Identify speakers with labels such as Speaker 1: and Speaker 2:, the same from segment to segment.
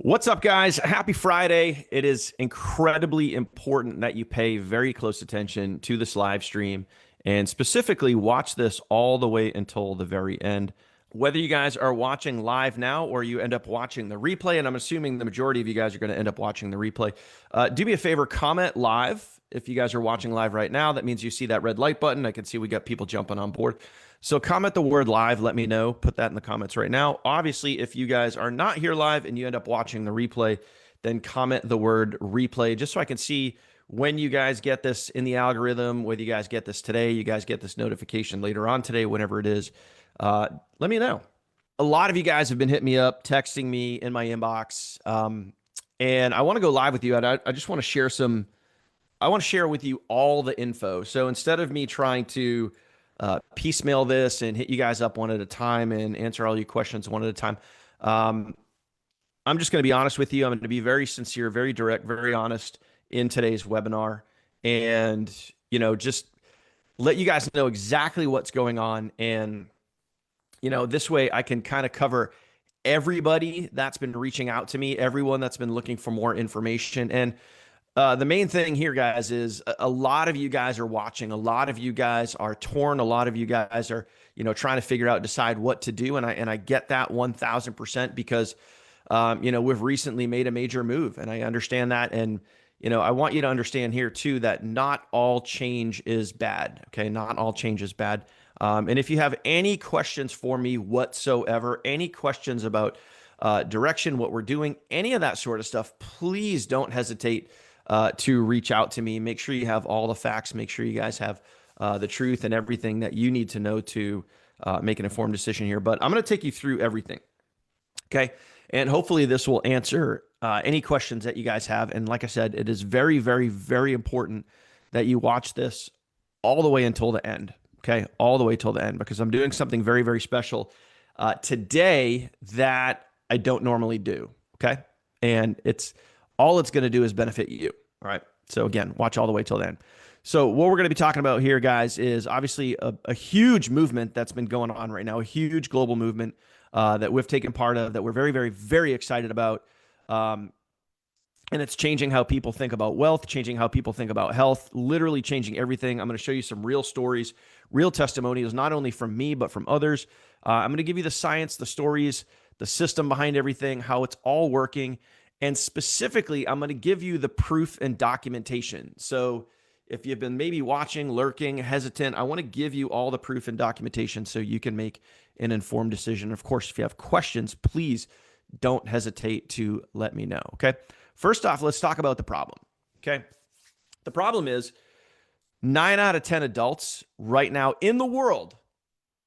Speaker 1: What's up, guys? Happy Friday. It is incredibly important that you pay very close attention to this live stream and specifically watch this all the way until the very end. Whether you guys are watching live now or you end up watching the replay, and I'm assuming the majority of you guys are going to end up watching the replay, do me a favor, comment live. If you guys are watching live right now, that means you see that red light button. I can see we got people jumping on board. So comment the word live, let me know, put that in the comments right now. Obviously, if you guys are not here live and you end up watching the replay, then comment the word replay just so I can see when you guys get this in the algorithm, whether you guys get this today, you guys get this notification later on today, whenever it is. Let me know. A lot of you guys have been hitting me up, texting me in my inbox, and I want to go live with you. And I just want to share I want to share with you all the info. So instead of me trying to piecemeal this and hit you guys up one at a time and answer all your questions one at a time, I'm just going to be honest with you. I'm going to be very sincere, very direct, very honest in today's webinar, and just let you guys know exactly what's going on. And this way I can kind of cover everybody that's been reaching out to me, everyone that's been looking for more information. And the main thing here, guys, is a lot of you guys are watching. A lot of you guys are torn. A lot of you guys are, trying to figure out, decide what to do. And I get that 1000% because, we've recently made a major move, and I understand that. And, I want you to understand here too, that not all change is bad. Okay. Not all change is bad. And if you have any questions for me whatsoever, any questions about direction, what we're doing, any of that sort of stuff, please don't hesitate to reach out to me. Make sure you have all the facts. Make sure you guys have the truth and everything that you need to know to make an informed decision here. But I'm going to take you through everything. Okay. And hopefully this will answer any questions that you guys have. And like I said, it is very, very, very important that you watch this all the way until the end. Okay. All the way till the end, because I'm doing something very, very special today that I don't normally do. Okay. And all it's going to do is benefit you. All right. So again, watch all the way till the end. So what we're going to be talking about here, guys, is obviously a huge movement that's been going on right now, a huge global movement that we've taken part of, that we're very, very, very excited about. And it's changing how people think about wealth, changing how people think about health, literally changing everything. I'm going to show you some real stories, real testimonials, not only from me, but from others. I'm going to give you the science, the stories, the system behind everything, how it's all working. And specifically, I'm going to give you the proof and documentation. So if you've been maybe watching, lurking, hesitant, I want to give you all the proof and documentation so you can make an informed decision. Of course, if you have questions, please don't hesitate to let me know. Okay. First off, let's talk about the problem. Okay. The problem is 9 out of 10 adults right now in the world,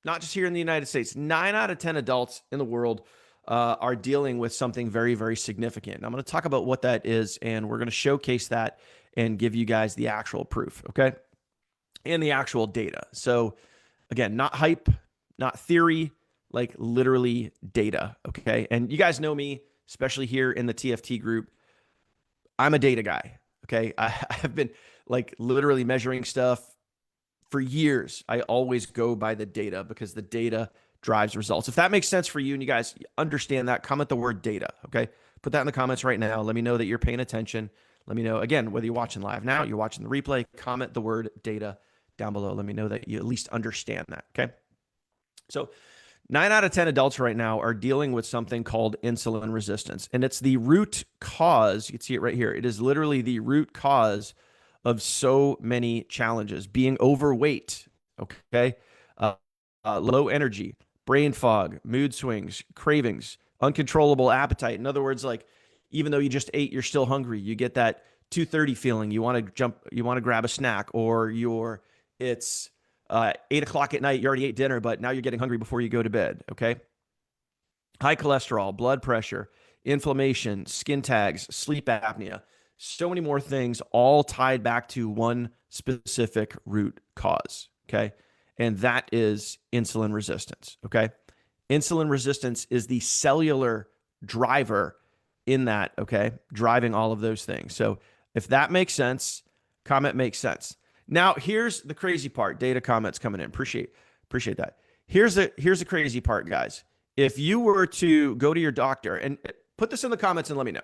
Speaker 1: not just here in the United States, 9 out of 10 adults in the world are dealing with something very, very significant. And I'm going to talk about what that is, and we're going to showcase that and give you guys the actual proof, okay? And the actual data. So again, not hype, not theory, like literally data, okay? And you guys know me, especially here in the TFT group. I'm a data guy, okay? I have been like literally measuring stuff for years. I always go by the data because the data drives results. If that makes sense for you and you guys understand that, comment the word data, okay? Put that in the comments right now. Let me know that you're paying attention. Let me know, again, whether you're watching live now, you're watching the replay, comment the word data down below. Let me know that you at least understand that, okay? So 9 out of 10 adults right now are dealing with something called insulin resistance, and it's the root cause. You can see it right here. It is literally the root cause of so many challenges. Being overweight, okay? Low energy, brain fog, mood swings, cravings, uncontrollable appetite. In other words, like even though you just ate, you're still hungry. You get that 2:30 feeling. You want to grab a snack, or it's 8 o'clock at night. You already ate dinner, but now you're getting hungry before you go to bed. Okay. High cholesterol, blood pressure, inflammation, skin tags, sleep apnea, so many more things, all tied back to one specific root cause. Okay. And that is insulin resistance, okay? Insulin resistance is the cellular driver in that, okay? Driving all of those things. So if that makes sense, comment makes sense. Now, here's the crazy part. Data comments coming in. Appreciate that. Here's the crazy part, guys. If you were to go to your doctor, and put this in the comments and let me know.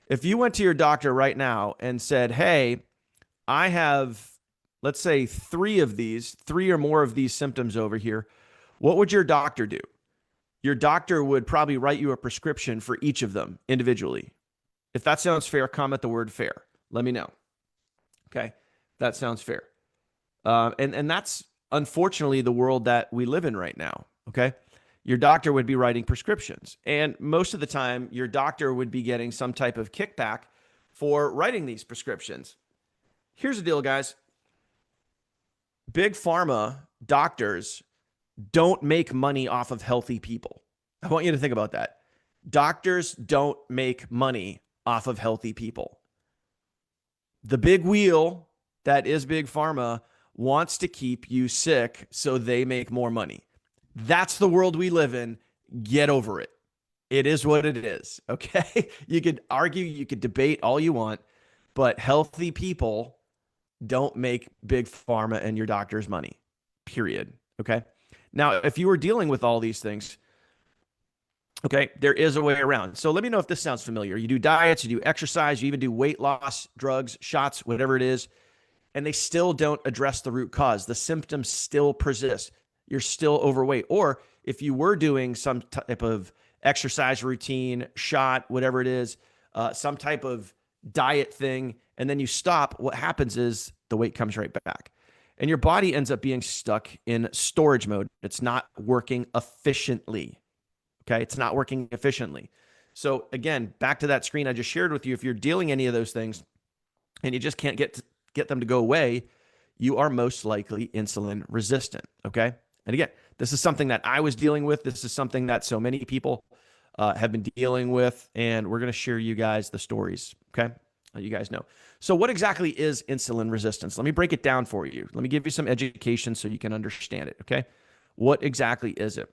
Speaker 1: If you went to your doctor right now and said, hey, I have, let's say, three or more of these symptoms over here, what would your doctor do? Your doctor would probably write you a prescription for each of them individually. If that sounds fair, comment the word fair. Let me know. Okay, that sounds fair. And that's unfortunately the world that we live in right now. Okay, your doctor would be writing prescriptions, and most of the time, your doctor would be getting some type of kickback for writing these prescriptions. Here's the deal, guys. Big pharma doctors don't make money off of healthy people. I want you to think about that. Doctors don't make money off of healthy people. The big wheel that is big pharma wants to keep you sick so they make more money. That's the world we live in. Get over it. It is what it is. Okay. You could argue, you could debate all you want, but healthy people don't make big pharma and your doctor's money, period. Okay. Now, if you were dealing with all these things, okay, there is a way around. So let me know if this sounds familiar. You do diets, you do exercise, you even do weight loss, drugs, shots, whatever it is, and they still don't address the root cause. The symptoms still persist. You're still overweight. Or if you were doing some type of exercise routine, shot, whatever it is, some type of diet thing, and then you stop, what happens is the weight comes right back. And your body ends up being stuck in storage mode. It's not working efficiently. Okay, it's not working efficiently. So again, back to that screen I just shared with you, if you're dealing any of those things and you just can't get them to go away, you are most likely insulin resistant. Okay. And again, this is something that I was dealing with. This is something that so many people have been dealing with, and we're going to share you guys the stories. Okay. Let you guys know. So what exactly is insulin resistance? Let me break it down for you. Let me give you some education so you can understand it. Okay. What exactly is it?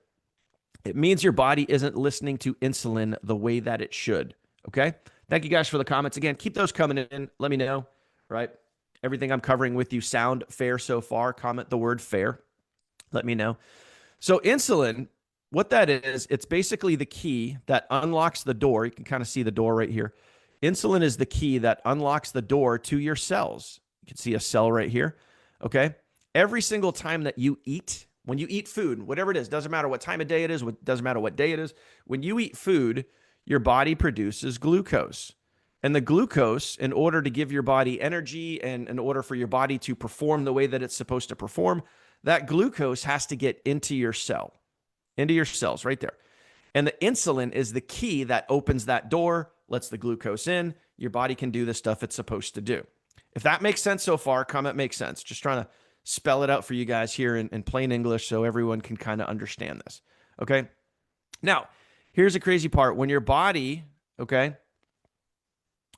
Speaker 1: It means your body isn't listening to insulin the way that it should. Okay. Thank you guys for the comments. Again, keep those coming in. Let me know, right? Everything I'm covering with you sound fair so far. Comment the word fair. Let me know. So insulin, what that is, it's basically the key that unlocks the door. You can kind of see the door right here. Insulin is the key that unlocks the door to your cells. You can see a cell right here. Okay. Every single time that you eat, when you eat food, whatever it is, doesn't matter what time of day it is, doesn't matter what day it is. When you eat food, your body produces glucose. And the glucose, in order to give your body energy and in order for your body to perform the way that it's supposed to perform, that glucose has to get into your cell, into your cells right there. And the insulin is the key that opens that door, lets the glucose in. Your body can do the stuff it's supposed to do. If that makes sense so far, comment makes sense. Just trying to spell it out for you guys here in plain English so everyone can kind of understand this. Okay. Now, here's the crazy part. When your body, okay,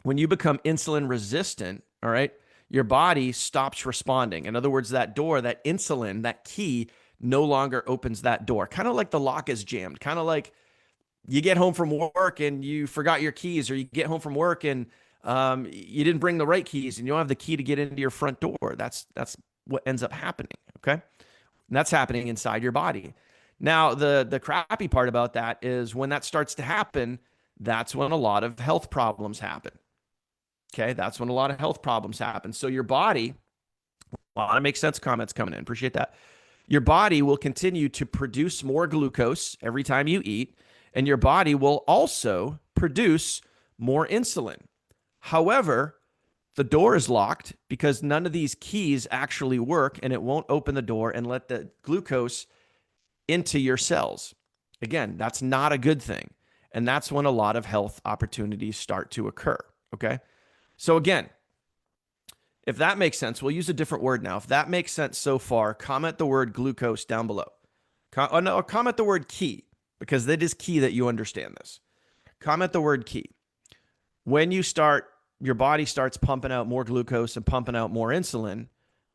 Speaker 1: when you become insulin resistant, all right, your body stops responding. In other words, that door, that insulin, that key no longer opens that door. Kind of like the lock is jammed. Kind of like you get home from work and you forgot your keys, or you get home from work and you didn't bring the right keys and you don't have the key to get into your front door. That's what ends up happening. Okay. And that's happening inside your body. Now, the crappy part about that is when that starts to happen, that's when a lot of health problems happen. Okay. That's when a lot of health problems happen. So your body, a lot of make sense comments coming in. Appreciate that. Your body will continue to produce more glucose every time you eat, and your body will also produce more insulin. However, the door is locked because none of these keys actually work, and it won't open the door and let the glucose into your cells. Again, that's not a good thing. And that's when a lot of health opportunities start to occur. Okay. So again, if that makes sense, we'll use a different word now. If that makes sense so far, comment the word glucose down below. Comment the word key, because it is key that you understand this. Comment the word key. When you start, your body starts pumping out more glucose and pumping out more insulin,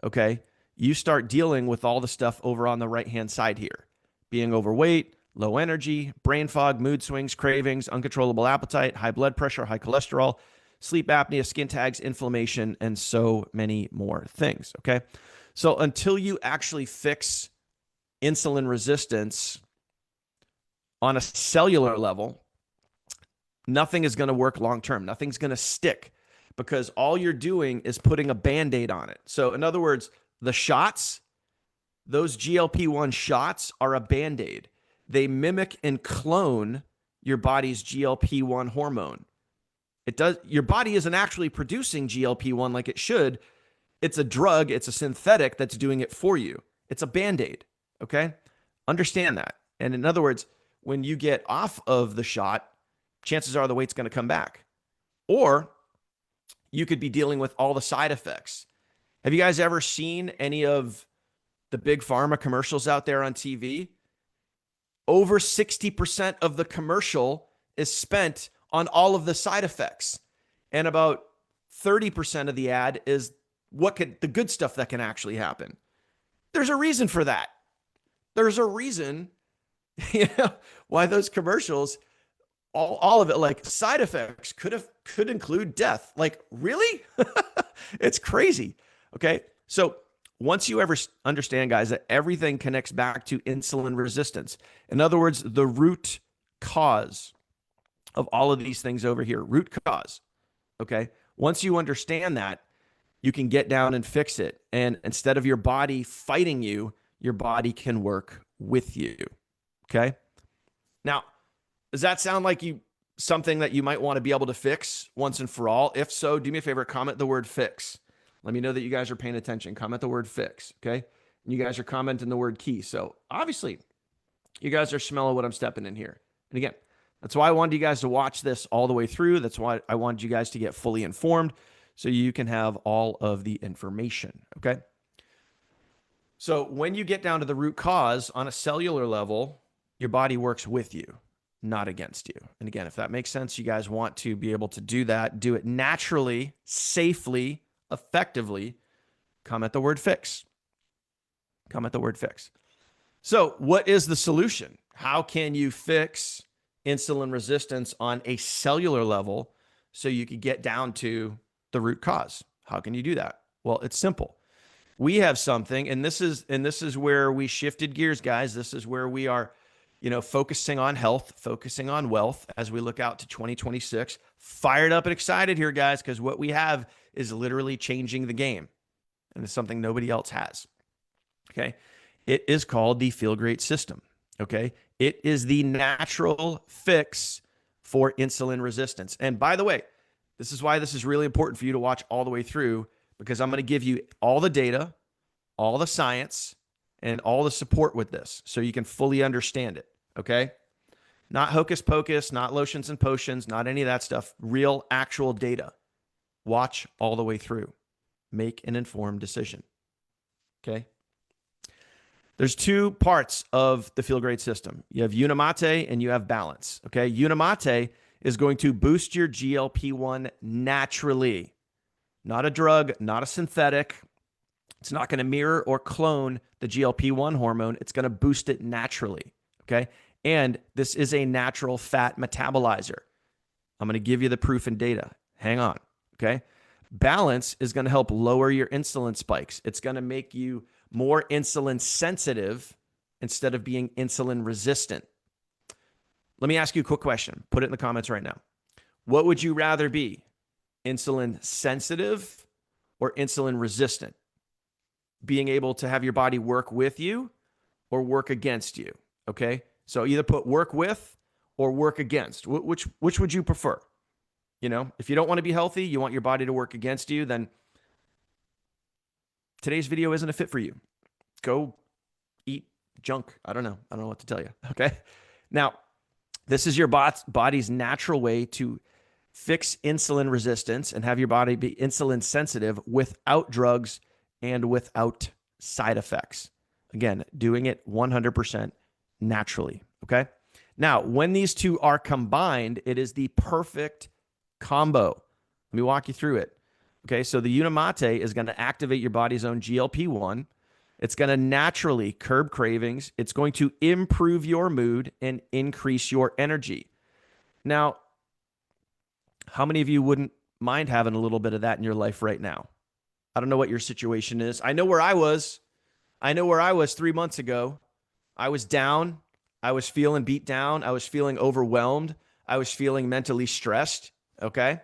Speaker 1: okay, you start dealing with all the stuff over on the right-hand side here. Being overweight, low energy, brain fog, mood swings, cravings, uncontrollable appetite, high blood pressure, high cholesterol, sleep apnea, skin tags, inflammation, and so many more things, okay? So until you actually fix insulin resistance on a cellular level, nothing is going to work long term. Nothing's going to stick because all you're doing is putting a Band-Aid on it. So in other words, the shots, those GLP-1 shots are a Band-Aid. They mimic and clone your body's GLP-1 hormone. It does. Your body isn't actually producing GLP-1 like it should. It's a drug. It's a synthetic that's doing it for you. It's a Band-Aid. Okay? Understand that. And in other words, when you get off of the shot, chances are the weight's going to come back. Or you could be dealing with all the side effects. Have you guys ever seen any of the big pharma commercials out there on TV? Over 60% of the commercial is spent on all of the side effects. And about 30% of the ad is the good stuff that can actually happen. There's a reason for that. There's a reason why those commercials, all of it, like side effects could include death. Like, really? It's crazy. Okay. So once you ever understand, guys, that everything connects back to insulin resistance. In other words, the root cause of all of these things over here, root cause. Okay. Once you understand that, you can get down and fix it. And instead of your body fighting you, your body can work with you. Okay. Now, does that sound like something that you might want to be able to fix once and for all? If so, do me a favor, comment the word fix. Let me know that you guys are paying attention. Comment the word fix, okay? And you guys are commenting the word key. So obviously, you guys are smelling what I'm stepping in here. And again, that's why I wanted you guys to watch this all the way through. That's why I wanted you guys to get fully informed so you can have all of the information, okay? So when you get down to the root cause on a cellular level, your body works with you, not against you. And again, if that makes sense, you guys want to be able to do that, do it naturally, safely, effectively, comment the word fix. Comment the word fix. So what is the solution? How can you fix insulin resistance on a cellular level so you could get down to the root cause? How can you do that? Well, it's simple. We have something, and this is where we shifted gears, guys. This is where we are, focusing on health, focusing on wealth as we look out to 2026. Fired up and excited here, guys, because what we have is literally changing the game, and it's something nobody else has. Okay. It is called the Feel Great system. Okay. It is the natural fix for insulin resistance. And by the way, this is why this is really important for you to watch all the way through, because I'm going to give you all the data, all the science, and all the support with this so you can fully understand it. Okay. Not hocus pocus, not lotions and potions, not any of that stuff. Real, actual data. Watch all the way through. Make an informed decision. Okay. There's two parts of the Feel Great system. You have Unimate and you have Balance. Okay. Unimate is going to boost your GLP-1 naturally. Not a drug, not a synthetic. It's not going to mirror or clone the GLP-1 hormone. It's going to boost it naturally. Okay. And this is a natural fat metabolizer. I'm going to give you the proof and data. Hang on. Okay. Balance is going to help lower your insulin spikes. It's going to make you more insulin sensitive instead of being insulin resistant. Let me ask you a quick question. Put it in the comments right now. What would you rather be? Insulin sensitive or insulin resistant? Being able to have your body work with you or work against you. Okay. So either put work with or work against. Which would you prefer? If you don't want to be healthy, you want your body to work against you, then today's video isn't a fit for you. Go eat junk. I don't know what to tell you. Okay. Now, this is your body's natural way to fix insulin resistance and have your body be insulin sensitive without drugs and without side effects. Again, doing it 100% naturally. Okay. Now, when these two are combined, it is the perfect combo. Let me walk you through it. Okay. So the Unimate is going to activate your body's own GLP-1. It's going to naturally curb cravings. It's going to improve your mood and increase your energy. Now, how many of you wouldn't mind having a little bit of that in your life right now? I don't know what your situation is. I know where I was. 3 months ago. I was down. I was feeling beat down. I was feeling overwhelmed. I was feeling mentally stressed. Okay.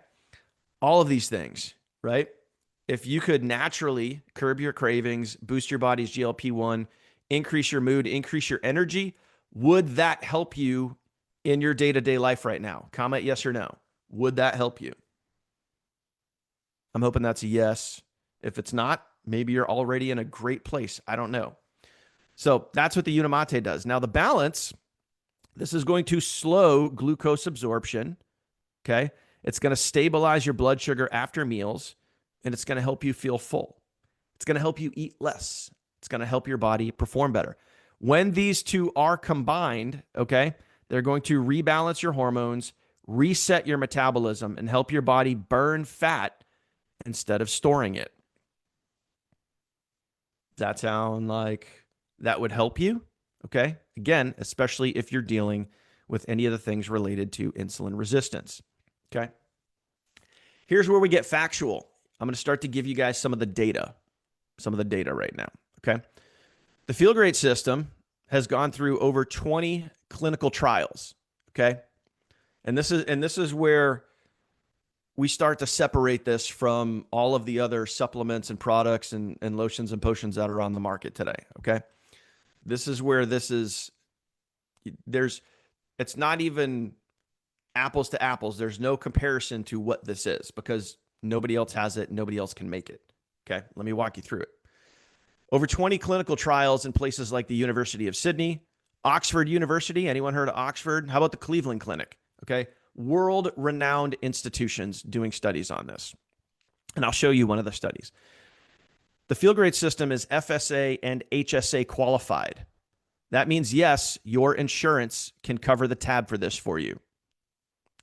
Speaker 1: All of these things, right? If you could naturally curb your cravings, boost your body's GLP-1, increase your mood, increase your energy, would that help you in your day-to-day life right now? Comment yes or no. Would that help you? I'm hoping that's a yes. If it's not, maybe you're already in a great place. I don't know. So that's what the Unimate does. Now, the balance, this is going to slow glucose absorption. Okay. It's going to stabilize your blood sugar after meals, and it's going to help you feel full. It's going to help you eat less. It's going to help your body perform better. When these two are combined, okay, they're going to rebalance your hormones, reset your metabolism, and help your body burn fat instead of storing it. Does that sound like that would help you? Okay. Again, especially if you're dealing with any of the things related to insulin resistance. Okay. Here's where we get factual. I'm going to start to give you guys some of the data right now. Okay. The Feel Great system has gone through over 20 clinical trials. Okay. And this is where we start to separate this from all of the other supplements and products and lotions and potions that are on the market today. Okay. This is where it's not even apples to apples. There's no comparison to what this is because nobody else has it. Nobody else can make it. Okay. Let me walk you through it. Over 20 clinical trials in places like the University of Sydney, Oxford University. Anyone heard of Oxford? How about the Cleveland Clinic? Okay. World-renowned institutions doing studies on this. And I'll show you one of the studies. The Feel Great system is FSA and HSA qualified. That means, yes, your insurance can cover the tab for this for you.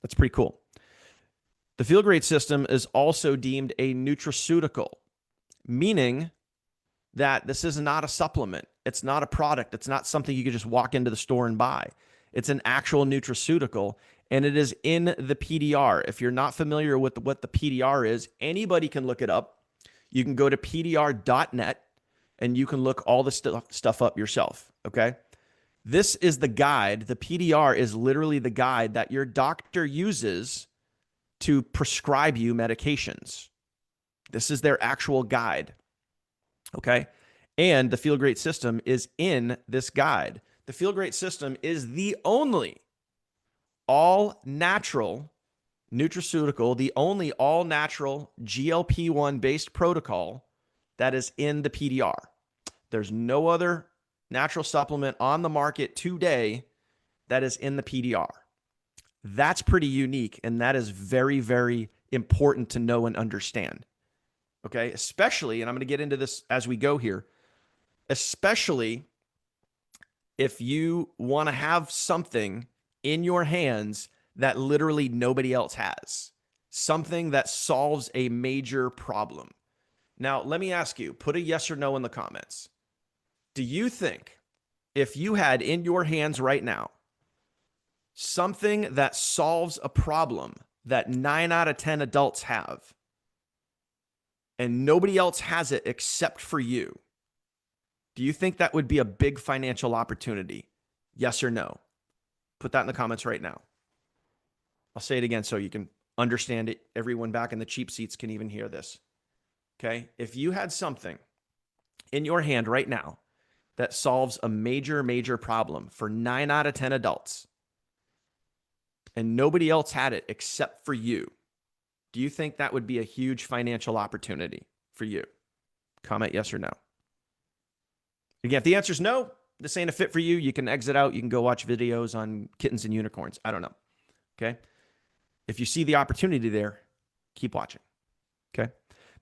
Speaker 1: That's pretty cool. The Feel Great system is also deemed a nutraceutical, meaning that this is not a supplement. It's not a product. It's not something you could just walk into the store and buy. It's an actual nutraceutical, and it is in the PDR. If you're not familiar with what the PDR is, anybody can look it up. You can go to pdr.net, and you can look all the stuff up yourself, okay? This is the guide. The PDR is literally the guide that your doctor uses to prescribe you medications. This is their actual guide, okay? And the Feel Great system is in this guide. The Feel Great system is the only all-natural nutraceutical, the only all-natural GLP-1 based protocol that is in the PDR. There's no other natural supplement on the market today that is in the PDR. That's pretty unique, and that is very, very important to know and understand. Okay, especially, and I'm going to get into this as we go here, especially if you want to have something in your hands that literally nobody else has, something that solves a major problem. Now, let me ask you, put a yes or no in the comments. Do you think if you had in your hands right now something that solves a problem that 9 out of 10 adults have, and nobody else has it except for you, do you think that would be a big financial opportunity? Yes or no? Put that in the comments right now. I'll say it again so you can understand it. Everyone back in the cheap seats can even hear this. Okay? If you had something in your hand right now that solves a major, major problem for 9 out of 10 adults, and nobody else had it except for you, do you think that would be a huge financial opportunity for you? Comment yes or no. Again, if the answer is no, this ain't a fit for you, you can exit out. You can go watch videos on kittens and unicorns. I don't know. Okay? If you see the opportunity there, keep watching. Okay?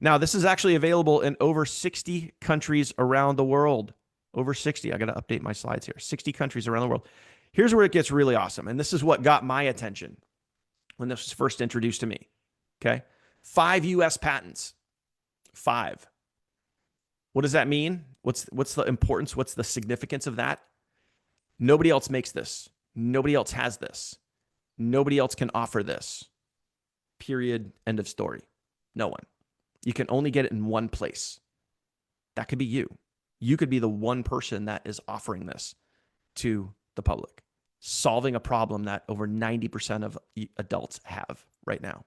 Speaker 1: Now, this is actually available in over 60 countries around the world. Over 60. I got to update my slides here. 60 countries around the world. Here's where it gets really awesome. And this is what got my attention when this was first introduced to me. Okay? 5 US patents. 5. What does that mean? What's the importance? What's the significance of that? Nobody else makes this. Nobody else has this. Nobody else can offer this. Period. End of story. No one. You can only get it in one place. That could be you. You could be the one person that is offering this to the public. solving a problem that over 90% of adults have right now.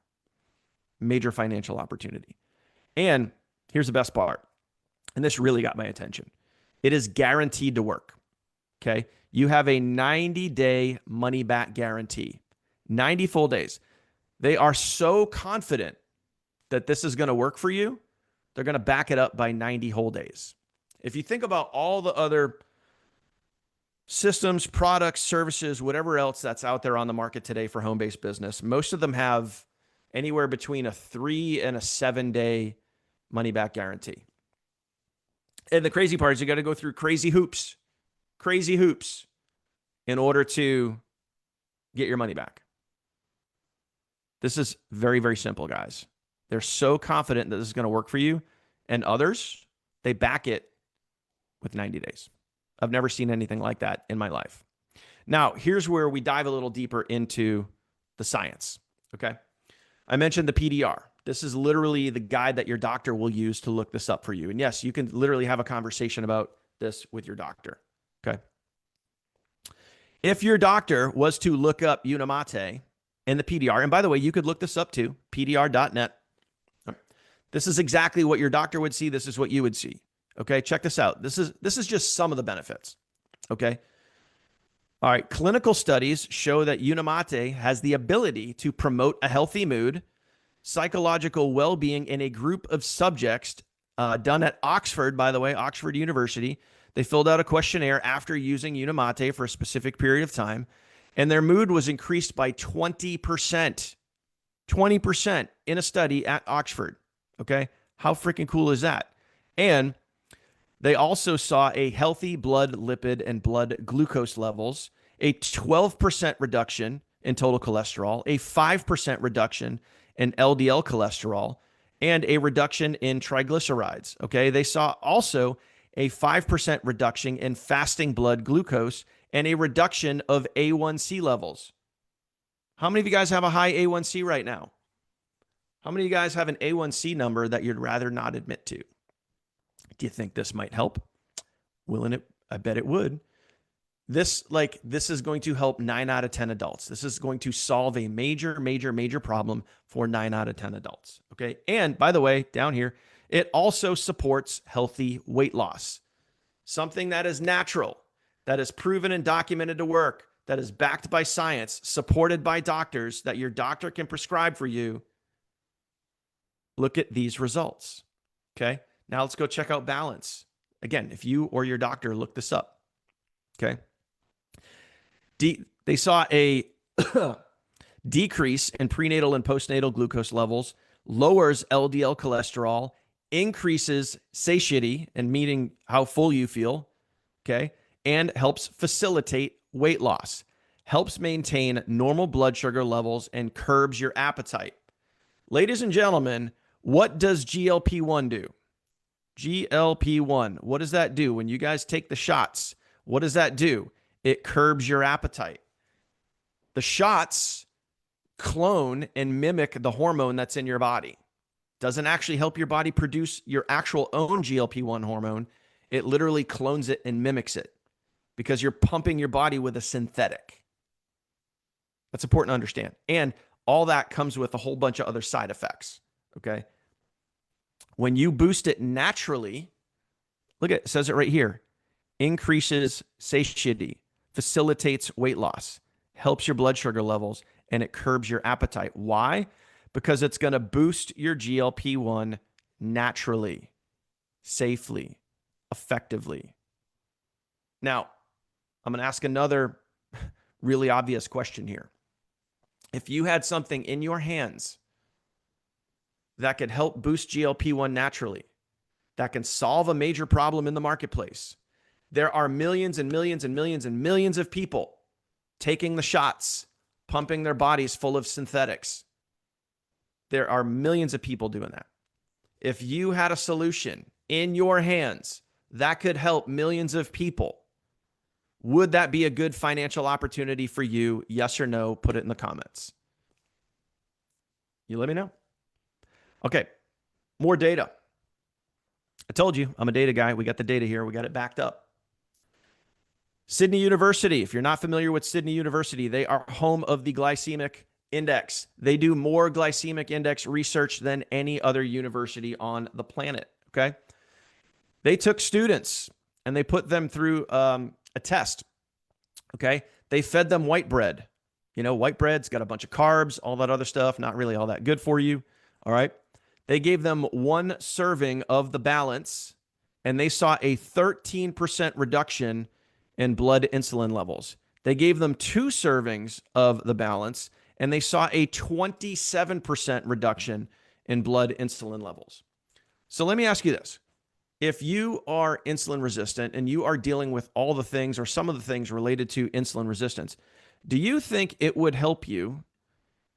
Speaker 1: Major financial opportunity. And here's the best part. And this really got my attention. It is guaranteed to work. Okay. You have a 90-day money back guarantee, 90 full days. They are so confident that this is going to work for you, they're going to back it up by 90 whole days. If you think about all the other systems, products, services, whatever else that's out there on the market today for home-based business, most of them have anywhere between a 3 and a 7-day money back guarantee. And the crazy part is you got to go through crazy hoops in order to get your money back. This is very, very simple, guys. They're so confident that this is going to work for you, and others, they back it with 90 days. I've never seen anything like that in my life. Now, here's where we dive a little deeper into the science, okay? I mentioned the PDR. This is literally the guide that your doctor will use to look this up for you. And yes, you can literally have a conversation about this with your doctor, okay? If your doctor was to look up Unimate and the PDR, and by the way, you could look this up too, pdr.net. This is exactly what your doctor would see. This is what you would see. Okay, check this out. This is just some of the benefits. Okay. All right. Clinical studies show that Unimate has the ability to promote a healthy mood, psychological well-being in a group of subjects done at Oxford, by the way, Oxford University. They filled out a questionnaire after using Unimate for a specific period of time, and their mood was increased by 20%. 20% in a study at Oxford. Okay. How freaking cool is that? And they also saw a healthy blood lipid and blood glucose levels, a 12% reduction in total cholesterol, a 5% reduction in LDL cholesterol, and a reduction in triglycerides. Okay. They saw also a 5% reduction in fasting blood glucose and a reduction of A1C levels. How many of you guys have a high A1C right now? How many of you guys have an A1C number that you'd rather not admit to? Do you think this might help? Wouldn't it? I bet it would. This is going to help 9 out of 10 adults. This is going to solve a major, major, major problem for 9 out of 10 adults. Okay. And by the way, down here, it also supports healthy weight loss. Something that is natural, that is proven and documented to work, that is backed by science, supported by doctors, that your doctor can prescribe for you. Look at these results. Okay. Now let's go check out Balance. Again, if you or your doctor look this up. Okay. They saw a decrease in prenatal and postnatal glucose levels, lowers LDL cholesterol, increases satiety and meaning how full you feel, okay, and helps facilitate weight loss, helps maintain normal blood sugar levels, and curbs your appetite. Ladies and gentlemen, what does GLP-1 do? GLP-1, what does that do? When you guys take the shots, what does that do? It curbs your appetite. The shots clone and mimic the hormone that's in your body. Doesn't actually help your body produce your actual own GLP-1 hormone. It literally clones it and mimics it because you're pumping your body with a synthetic. That's important to understand. And all that comes with a whole bunch of other side effects. Okay. When you boost it naturally, look at it says it right here, increases satiety, facilitates weight loss, helps your blood sugar levels, and it curbs your appetite. Why? Because it's going to boost your GLP-1 naturally, safely, effectively. Now, I'm going to ask another really obvious question here. If you had something in your hands that could help boost GLP-1 naturally, that can solve a major problem in the marketplace, there are millions and millions and millions and millions of people taking the shots, pumping their bodies full of synthetics. There are millions of people doing that. If you had a solution in your hands that could help millions of people, would that be a good financial opportunity for you? Yes or no? Put it in the comments. You let me know. Okay, more data. I told you I'm a data guy. We got the data here. We got it backed up. Sydney University, if you're not familiar with Sydney University, they are home of the glycemic index. They do more glycemic index research than any other university on the planet. Okay. They took students and they put them through a test. Okay. They fed them white bread. You know, white bread's got a bunch of carbs, all that other stuff, not really all that good for you. All right. They gave them one serving of the balance and they saw a 13% reduction in blood insulin levels. They gave them two servings of the balance and they saw a 27% reduction in blood insulin levels. So let me ask you this. If you are insulin resistant and you are dealing with all the things or some of the things related to insulin resistance, do you think it would help you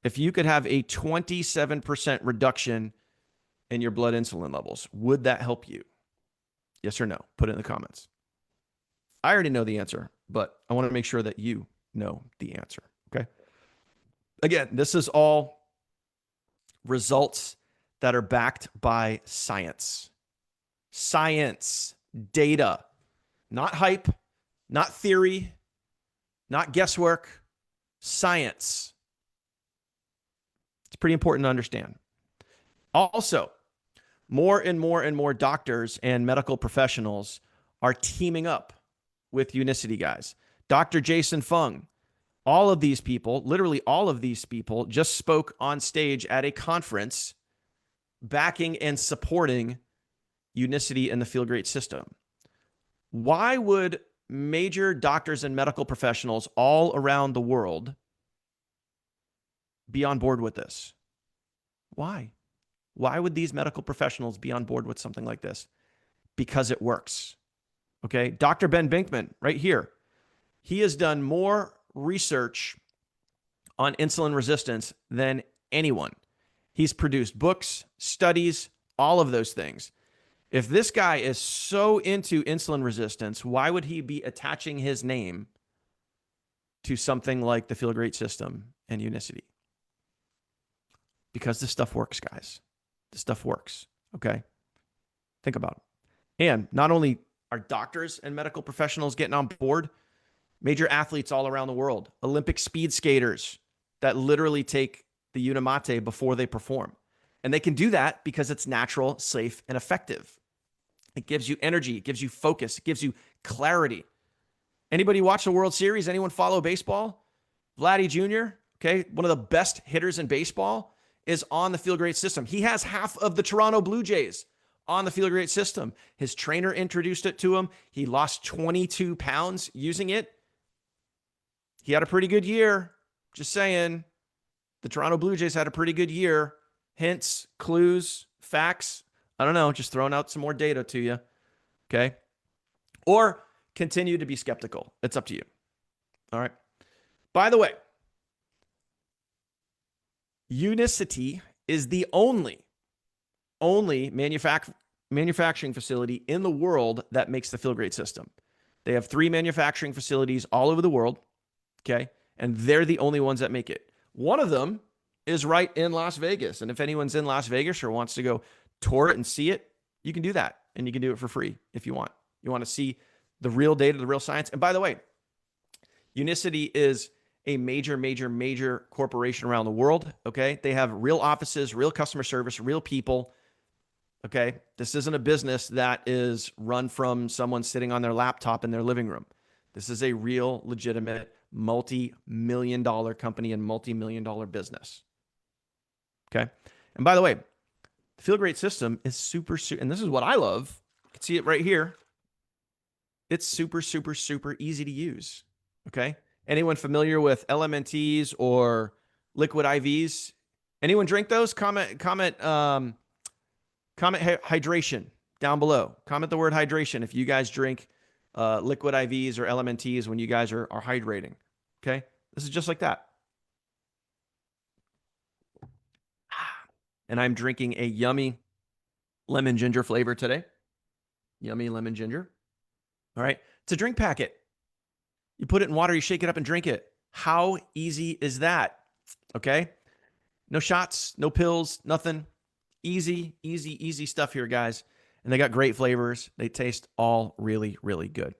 Speaker 1: if you could have a 27% reduction in your blood insulin levels? Would that help you? Yes or no? Put it in the comments. I already know the answer, but I want to make sure that you know the answer. Okay. Again, this is all results that are backed by science. Science, data, not hype, not theory, not guesswork, science. It's pretty important to understand. Also, more and more and more doctors and medical professionals are teaming up with Unicity guys. Dr. Jason Fung, all of these people, literally all of these people just spoke on stage at a conference backing and supporting Unicity and the Feel Great system. Why would major doctors and medical professionals all around the world be on board with this? Why? Why would these medical professionals be on board with something like this? Because it works. Okay. Dr. Ben Binkman, right here, he has done more research on insulin resistance than anyone. He's produced books, studies, all of those things. If this guy is so into insulin resistance, why would he be attaching his name to something like the Feel Great system and Unicity? Because this stuff works, guys. This stuff works. Okay. Think about it. And not only are doctors and medical professionals getting on board, major athletes all around the world, Olympic speed skaters that literally take the Unimate before they perform. And they can do that because it's natural, safe, and effective. It gives you energy. It gives you focus. It gives you clarity. Anybody watch the World Series? Anyone follow baseball? Vladdy Jr., okay, one of the best hitters in baseball, is on the Feel Great system. He has half of the Toronto Blue Jays on the Feel Great system. His trainer introduced it to him. He lost 22 pounds using it. He had a pretty good year. Just saying. The Toronto Blue Jays had a pretty good year. Hints, clues, facts. I don't know. Just throwing out some more data to you. Okay. Or continue to be skeptical. It's up to you. All right. By the way, Unicity is the only manufacturing facility in the world that makes the Feel Great system. They have 3 manufacturing facilities all over the world. Okay. And they're the only ones that make it. One of them is right in Las Vegas. And if anyone's in Las Vegas or wants to go tour it and see it, you can do that. And you can do it for free if you want. You want to see the real data, the real science. And by the way, Unicity is a major corporation around the world. Okay. They have real offices, real customer service, real people. Okay. This isn't a business that is run from someone sitting on their laptop in their living room. This is a real, legitimate, multi-million-dollar company and multi-million-dollar business. Okay. And by the way, the Feel Great system is super, and this is what I love. You can see it right here. It's super easy to use. Okay. Anyone familiar with LMNTs or liquid IVs? Anyone drink those? Comment hydration down below. Comment the word hydration if you guys drink liquid IVs or LMNTs when you guys are hydrating. Okay. This is just like that. And I'm drinking a yummy lemon ginger flavor today. Yummy lemon ginger. All right. It's a drink packet. You put it in water, you shake it up and drink it. How easy is that? Okay. No shots, no pills, nothing. Easy stuff here, guys. And they got great flavors. They taste all really good.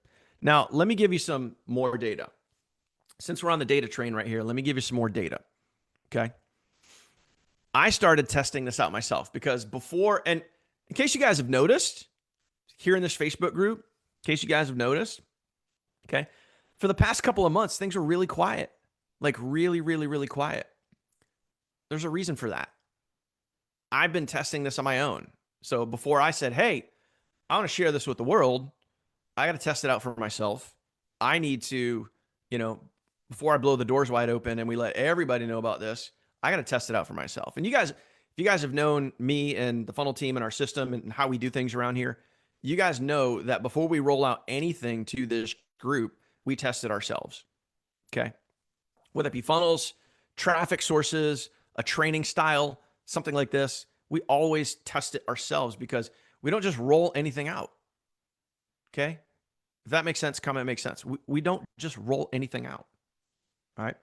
Speaker 1: Now, let me give you some more data. Since we're on the data train right here, let me give you some more data. Okay. I started testing this out myself because before, and in case you guys have noticed, here in this Facebook group, in case you guys have noticed, okay, for the past couple of months, things were really quiet, like really, really, really quiet. There's a reason for that. I've been testing this on my own. So before I said, hey, I want to share this with the world, I got to test it out for myself. I need to, you know, before I blow the doors wide open and we let everybody know about this, I got to test it out for myself. And you guys, if you guys have known me and the funnel team and our system and how we do things around here, you guys know that before we roll out anything to this group, we test it ourselves. Okay. Whether it be funnels, traffic sources, a training style, something like this, we always test it ourselves because we don't just roll anything out. Okay. If that makes sense, comment makes sense. We don't just roll anything out. All right.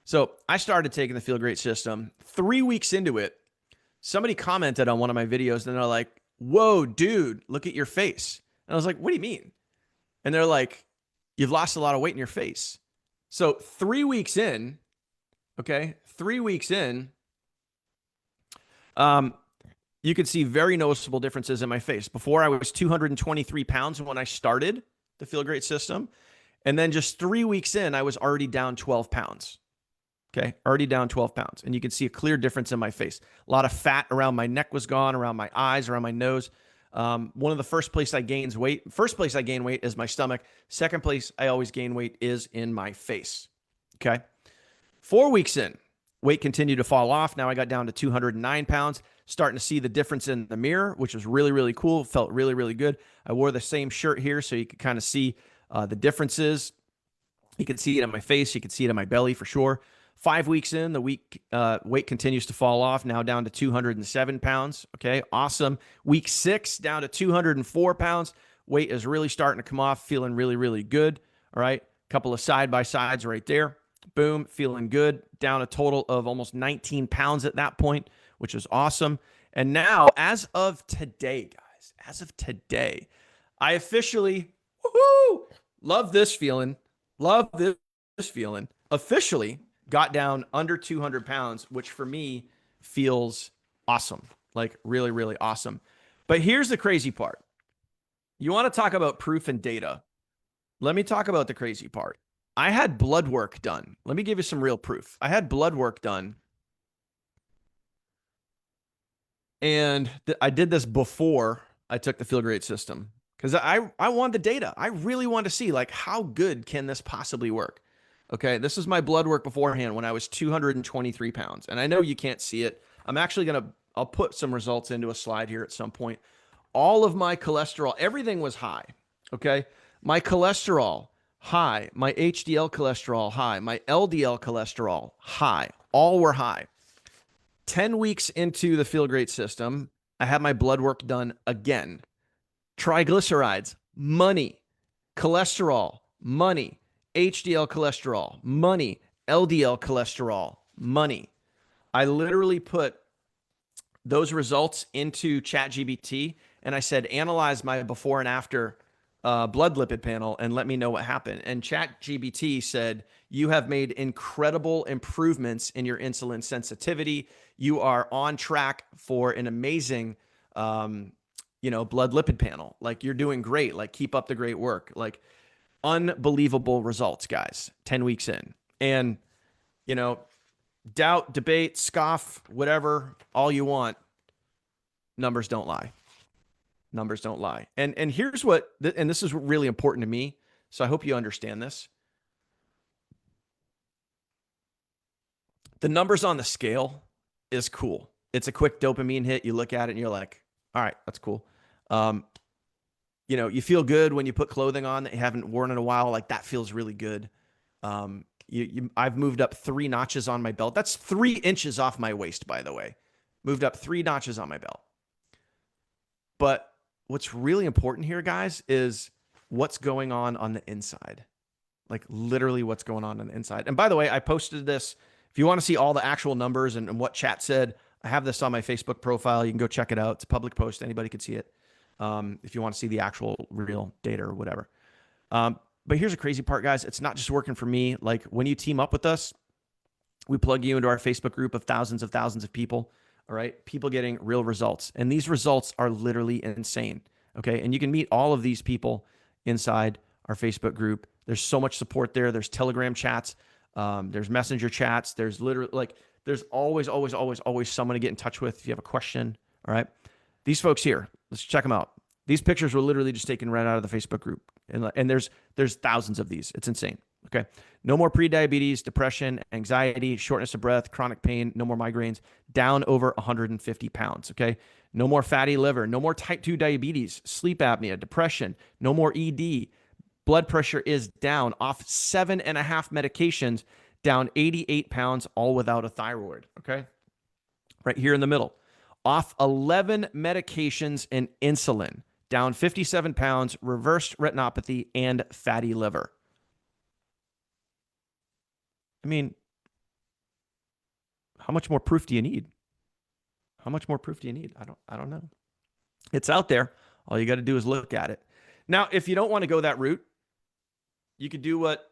Speaker 1: So I started taking the Feel Great system. 3 weeks into it, somebody commented on one of my videos and they're like, whoa, dude, look at your face. And I was like, what do you mean? And they're like, you've lost a lot of weight in your face. So 3 weeks in, okay, 3 weeks in, you could see very noticeable differences in my face. Before I was 223 pounds when I started the Feel Great system. And then just 3 weeks in, I was already down 12 pounds. Okay, already down 12 pounds. And you can see a clear difference in my face. A lot of fat around my neck was gone, around my eyes, around my nose. One of the first place I gain weight is my stomach. Second place I always gain weight is in my face. Okay. 4 weeks in, weight continued to fall off. Now I got down to 209 pounds, starting to see the difference in the mirror, which was really, really cool. Felt really, really good. I wore the same shirt here so you could kind of see the differences. You can see it on my face. You can see it on my belly for sure. 5 weeks in, the weight continues to fall off, now down to 207 pounds. Okay, awesome. Week 6, down to 204 pounds. Weight is really starting to come off, feeling really, really good. All right, couple of side-by-sides right there. Boom, feeling good. Down a total of almost 19 pounds at that point, which is awesome. And now, as of today, guys, as of today, I officially, woohoo, love this feeling, officially got down under 200 pounds, which for me feels awesome, like really, really awesome. But here's the crazy part. You want to talk about proof and data. Let me talk about the crazy part. I had blood work done. Let me give you some real proof. I had blood work done. And I did this before I took the Feel Great system because I want the data. I really want to see like how good can this possibly work? Okay, this is my blood work beforehand when I was 223 pounds. And I know you can't see it. I'm actually I'll put some results into a slide here at some point. All of my cholesterol, everything was high. Okay, my cholesterol high, my HDL cholesterol high, my LDL cholesterol high, all were high. 10 weeks into the Feel Great system, I had my blood work done again. Triglycerides, money. Cholesterol, money. HDL cholesterol, money. LDL cholesterol, money. I literally put those results into ChatGPT and I said, analyze my before and after blood lipid panel and let me know what happened. And ChatGPT said, you have made incredible improvements in your insulin sensitivity. You are on track for an amazing, blood lipid panel. Like you're doing great. Like keep up the great work. Like unbelievable results, guys, 10 weeks in. And, doubt, debate, scoff, whatever, all you want. Numbers don't lie. Numbers don't lie. And here's what, and this is really important to me. So I hope you understand this. The numbers on the scale is cool. It's a quick dopamine hit. You look at it and you're like, all right, that's cool. You feel good when you put clothing on that you haven't worn in a while. Like that feels really good. I've moved up 3 notches on my belt. That's 3 inches off my waist, by the way. Moved up 3 notches on my belt. But what's really important here, guys, is what's going on the inside. Like literally what's going on the inside. And by the way, I posted this. If you want to see all the actual numbers and what chat said, I have this on my Facebook profile. You can go check it out. It's a public post. Anybody could see it if you want to see the actual real data or whatever. But here's the crazy part, guys. It's not just working for me. Like when you team up with us, we plug you into our Facebook group of thousands of people. All right. People getting real results. And these results are literally insane. Okay. And you can meet all of these people inside our Facebook group. There's so much support there. There's Telegram chats. There's messenger chats. There's literally like, there's always someone to get in touch with if you have a question. All right. These folks here, let's check them out. These pictures were literally just taken right out of the Facebook group. And there's thousands of these. It's insane. Okay. No more prediabetes, depression, anxiety, shortness of breath, chronic pain, no more migraines, down over 150 pounds. Okay. No more fatty liver, no more type 2 diabetes, sleep apnea, depression, no more ED. Blood pressure is down off 7.5 medications, down 88 pounds, all without a thyroid. Okay. Right here in the middle, off 11 medications and insulin, down 57 pounds, reversed retinopathy, and fatty liver. I mean, how much more proof do you need? How much more proof do you need? I don't know. It's out there. All you got to do is look at it. Now, if you don't want to go that route, you could do what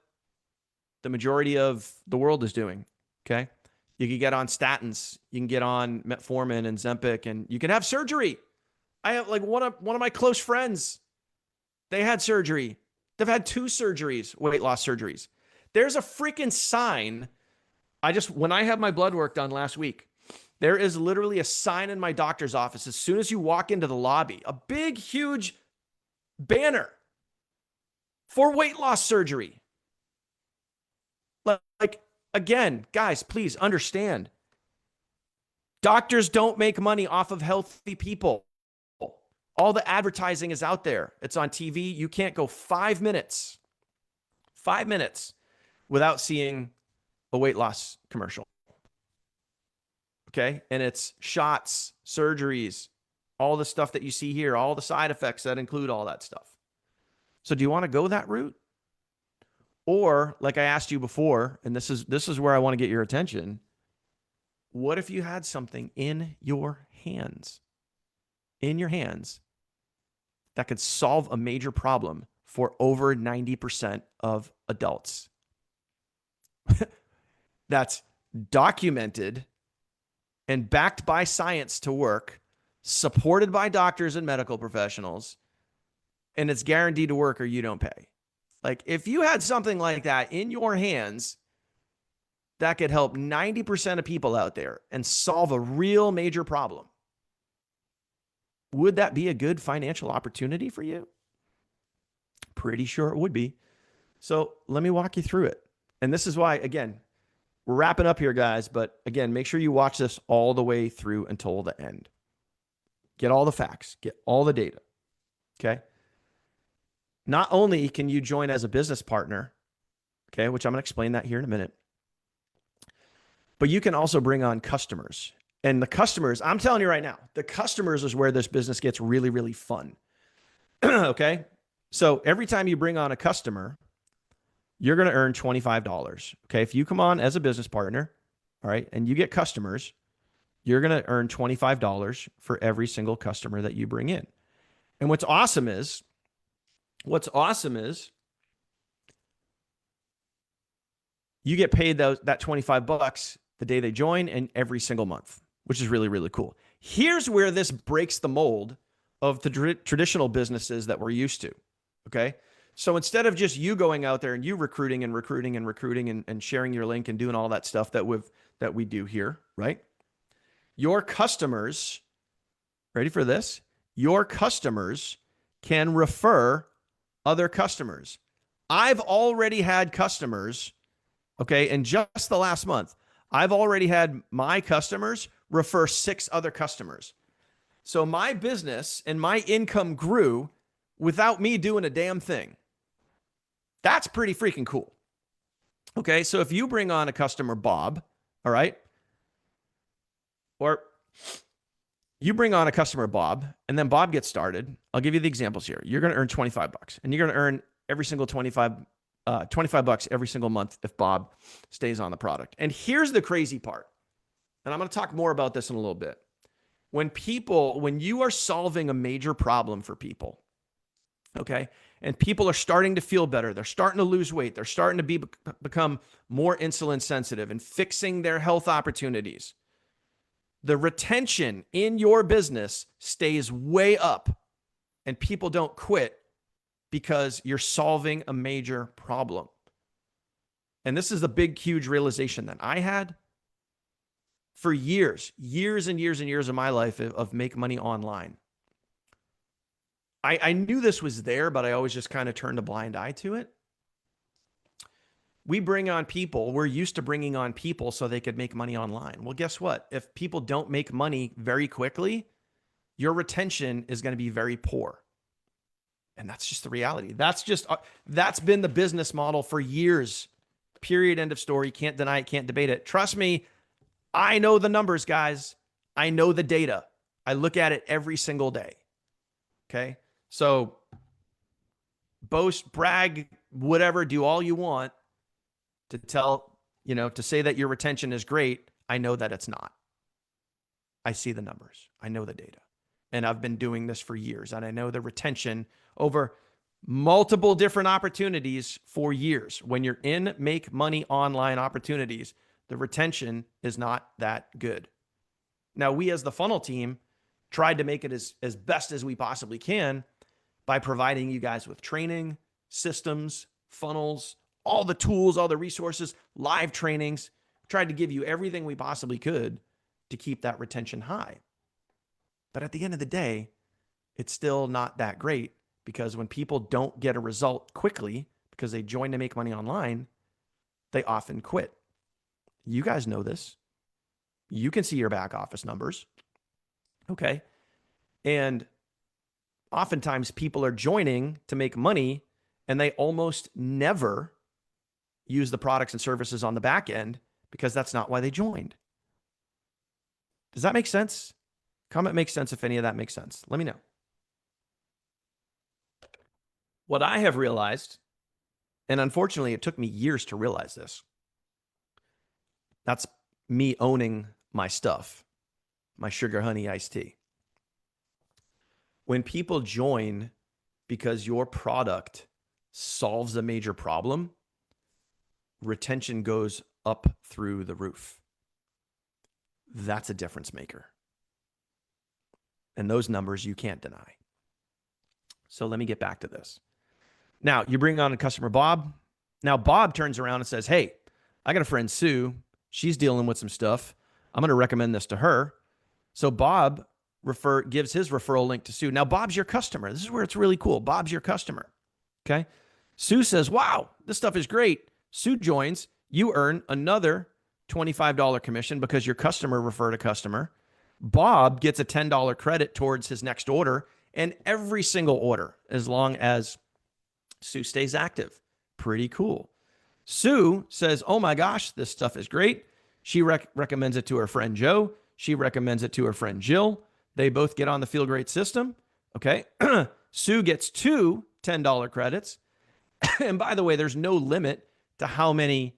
Speaker 1: the majority of the world is doing. Okay. You can get on statins. You can get on metformin and Zempic, and you can have surgery. I have like one of my close friends. They had surgery. They've had 2 surgeries, weight loss surgeries. There's a freaking sign. When I had my blood work done last week, there is literally a sign in my doctor's office. As soon as you walk into the lobby, a big, huge banner for weight loss surgery. Like, again, guys, please understand. Doctors don't make money off of healthy people. All the advertising is out there. It's on TV. You can't go 5 minutes without seeing a weight loss commercial. Okay. And it's shots, surgeries, all the stuff that you see here, all the side effects that include all that stuff. So do you want to go that route? Or like I asked you before, and this is where I want to get your attention. What if you had something in your hands that could solve a major problem for over 90% of adults? That's documented and backed by science to work, supported by doctors and medical professionals, and it's guaranteed to work or you don't pay. Like, if you had something like that in your hands that could help 90% of people out there and solve a real major problem, would that be a good financial opportunity for you? Pretty sure it would be. So let me walk you through it. And this is why, again, we're wrapping up here, guys. But again, make sure you watch this all the way through until the end. Get all the facts, get all the data. Okay. Not only can you join as a business partner, okay, which I'm going to explain that here in a minute, but you can also bring on customers. And the customers, I'm telling you right now, the customers is where this business gets really, really fun. Okay. So every time you bring on a customer, you're going to earn $25. Okay. If you come on as a business partner, all right, and you get customers, you're going to earn $25 for every single customer that you bring in. And what's awesome is you get paid that $25 the day they join and every single month, which is really, really cool. Here's where this breaks the mold of the traditional businesses that we're used to. Okay. So instead of just you going out there and you recruiting and sharing your link and doing all that stuff that we do here, right? Your customers, ready for this? Your customers can refer other customers. I've already had customers, okay, in just the last month, I've already had my customers refer 6 other customers. So my business and my income grew without me doing a damn thing. That's pretty freaking cool. Okay, so if you bring on a customer, Bob, all right, or you bring on a customer, Bob, and then Bob gets started. I'll give you the examples here. You're going to earn $25, and you're going to earn every single $25 every single month if Bob stays on the product. And here's the crazy part, and I'm going to talk more about this in a little bit. When you are solving a major problem for people, Okay. And people are starting to feel better. They're starting to lose weight. They're starting to become more insulin sensitive and fixing their health opportunities. The retention in your business stays way up and people don't quit because you're solving a major problem. And this is the big, huge realization that I had for years and years of my life of make money online. I knew this was there, but I always just kind of turned a blind eye to it. We bring on people. We're used to bringing on people so they could make money online. Well, guess what? If people don't make money very quickly, your retention is going to be very poor. And that's just the reality. That's been the business model for years. Period. End of story. Can't deny it. Can't debate it. Trust me. I know the numbers, guys. I know the data. I look at it every single day. Okay. So boast, brag, whatever, do all you want to to say that your retention is great. I know that it's not. I see the numbers. I know the data. And I've been doing this for years. And I know the retention over multiple different opportunities for years. When you're in make money online opportunities, the retention is not that good. Now, we as the funnel team tried to make it as best as we possibly can by providing you guys with training, systems, funnels, all the tools, all the resources, live trainings, tried to give you everything we possibly could to keep that retention high. But at the end of the day, it's still not that great because when people don't get a result quickly because they join to make money online, they often quit. You guys know this. You can see your back office numbers. Okay. And oftentimes people are joining to make money and they almost never use the products and services on the back end because that's not why they joined. Does that make sense? Comment makes sense if any of that makes sense. Let me know. What I have realized, and unfortunately it took me years to realize this, that's me owning my stuff, my sugar honey iced tea. When people join because your product solves a major problem, retention goes up through the roof. That's a difference maker. And those numbers you can't deny. So let me get back to this. Now, you bring on a customer, Bob. Now, Bob turns around and says, hey, I got a friend, Sue. She's dealing with some stuff. I'm going to recommend this to her. So Bob gives his referral link to Sue. Now, Bob's your customer. This is where it's really cool. Bob's your customer. Okay. Sue says, wow, this stuff is great. Sue joins. You earn another $25 commission because your customer referred a customer. Bob gets a $10 credit towards his next order and every single order as long as Sue stays active. Pretty cool. Sue says, oh my gosh, this stuff is great. She recommends it to her friend Joe. She recommends it to her friend Jill. They both get on the Feel Great system. Okay. Sue gets two $10 credits. And by the way, there's no limit to how many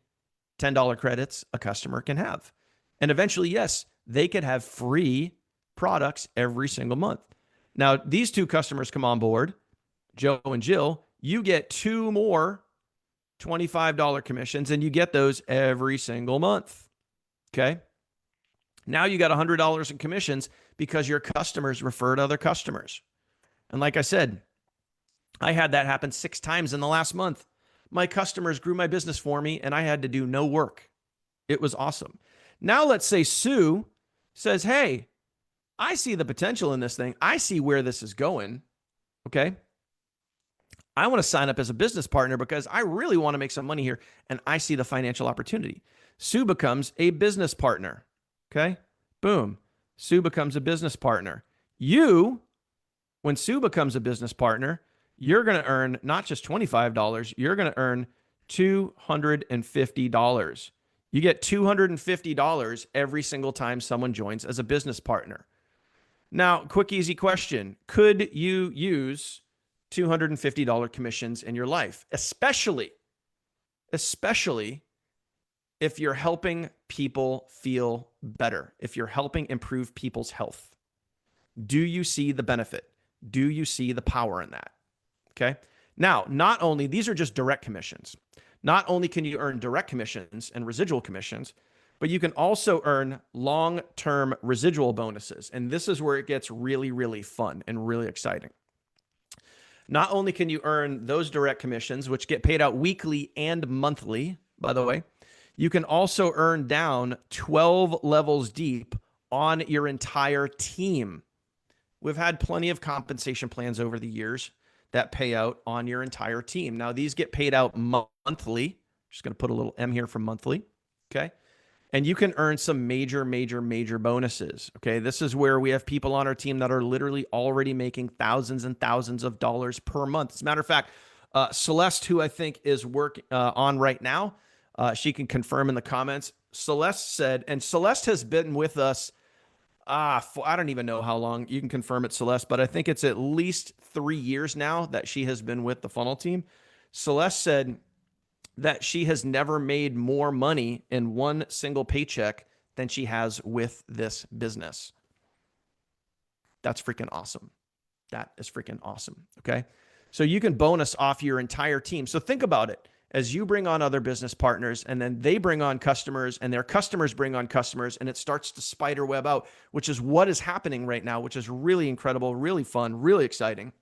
Speaker 1: $10 credits a customer can have. And eventually, yes, they could have free products every single month. Now, these two customers come on board, Joe and Jill. You get two more $25 commissions, and you get those every single month. Okay. Now you got $100 in commissions because your customers referred other customers. And like I said, I had that happen 6 times in the last month. My customers grew my business for me and I had to do no work. It was awesome. Now let's say Sue says, hey, I see the potential in this thing. I see where this is going. Okay. I want to sign up as a business partner because I really want to make some money here and I see the financial opportunity. Sue becomes a business partner. Okay. Boom. Sue becomes a business partner. When Sue becomes a business partner, you're going to earn not just $25, you're going to earn $250. You get $250 every single time someone joins as a business partner. Now, quick, easy question. Could you use $250 commissions in your life, especially if you're helping people feel better, if you're helping improve people's health? Do you see the benefit? Do you see the power in that? Okay. Now, not only, these are just direct commissions. Not only can you earn direct commissions and residual commissions, but you can also earn long-term residual bonuses. And this is where it gets really, really fun and really exciting. Not only can you earn those direct commissions, which get paid out weekly and monthly, by the way, you can also earn down 12 levels deep on your entire team. We've had plenty of compensation plans over the years that pay out on your entire team. Now, these get paid out monthly. Just going to put a little M here for monthly. Okay. And you can earn some major, major, major bonuses. Okay. This is where we have people on our team that are literally already making thousands and thousands of dollars per month. As a matter of fact, Celeste, who I think is working on right now, she can confirm in the comments. Celeste said, and Celeste has been with us, I don't even know how long. You can confirm it, Celeste, but I think it's at least 3 years now that she has been with the funnel team. Celeste said that she has never made more money in one single paycheck than she has with this business. That's freaking awesome. That is freaking awesome. Okay. So you can bonus off your entire team. So think about it. As you bring on other business partners and then they bring on customers and their customers bring on customers and it starts to spider web out, which is what is happening right now, which is really incredible, really fun, really exciting.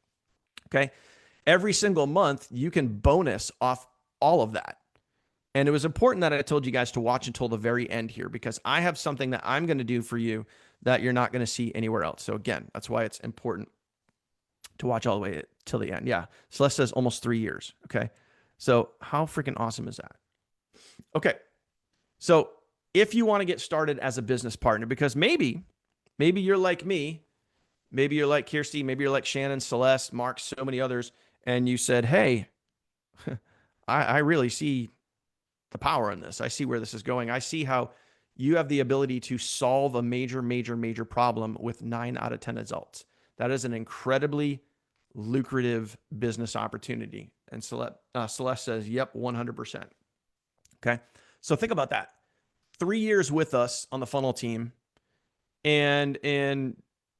Speaker 1: Okay. Every single month you can bonus off all of that. And it was important that I told you guys to watch until the very end here because I have something that I'm going to do for you that you're not going to see anywhere else. So again, that's why it's important to watch all the way till the end. Yeah. Celeste says almost 3 years. Okay. So how freaking awesome is that? Okay. So if you want to get started as a business partner, because maybe you're like me, maybe you're like Kirsty, maybe you're like Shannon, Celeste, Mark, so many others, and you said, hey, I really see the power in this. I see where this is going. I see how you have the ability to solve a major, major, major problem with 9 out of 10 results. That is an incredibly lucrative business opportunity. And Celeste says, yep, 100%. Okay. So think about that. 3 years with us on the funnel team. And in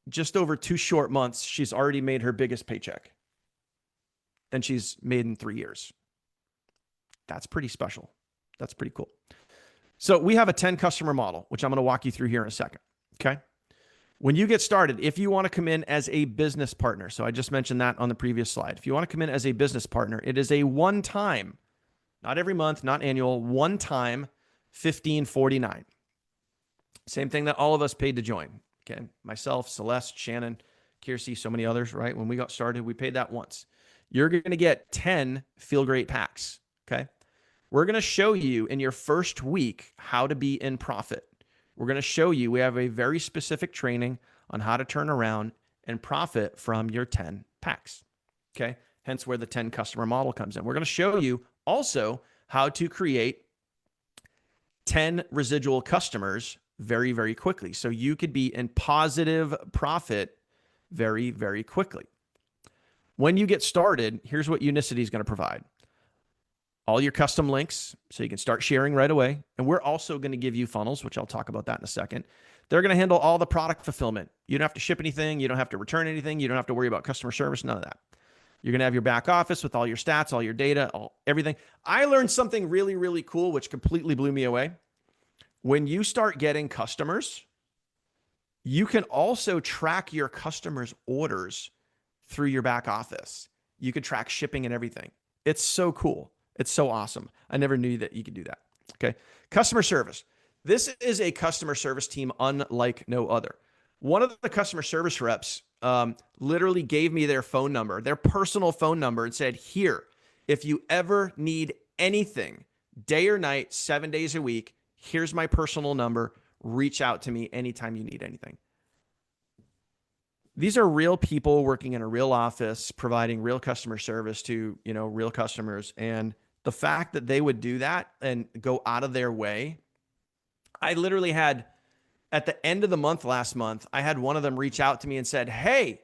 Speaker 1: just over 2 short months, she's already made her biggest paycheck than she's made in 3 years. That's pretty special. That's pretty cool. So we have a 10 customer model, which I'm going to walk you through here in a second. Okay. When you get started, if you want to come in as a business partner, so I just mentioned that on the previous slide. If you want to come in as a business partner, it is a one-time, not every month, not annual, one-time $15.49. Same thing that all of us paid to join. Okay. Myself, Celeste, Shannon, Kirsty, so many others, right? When we got started, we paid that once. You're going to get 10 Feel Great packs. Okay. We're going to show you in your first week how to be in profit. We're going to show you, we have a very specific training on how to turn around and profit from your 10 packs. Okay. Hence where the 10 customer model comes in. We're going to show you also how to create 10 residual customers very, very quickly. So you could be in positive profit very, very quickly. When you get started, here's what Unicity is going to provide. All your custom links, so you can start sharing right away. And we're also going to give you funnels, which I'll talk about that in a second. They're going to handle all the product fulfillment. You don't have to ship anything. You don't have to return anything. You don't have to worry about customer service, none of that. You're going to have your back office with all your stats, all your data, everything. I learned something really, really cool, which completely blew me away. When you start getting customers, you can also track your customers' orders through your back office. You can track shipping and everything. It's so cool. It's so awesome. I never knew that you could do that. Okay. Customer service. This is a customer service team unlike no other. One of the customer service reps literally gave me their phone number, their personal phone number, and said, here, if you ever need anything, day or night, 7 days a week, here's my personal number. Reach out to me anytime you need anything. These are real people working in a real office, providing real customer service to, real customers. And the fact that they would do that and go out of their way, I literally had, at the end of the month last month, I had one of them reach out to me and said, hey,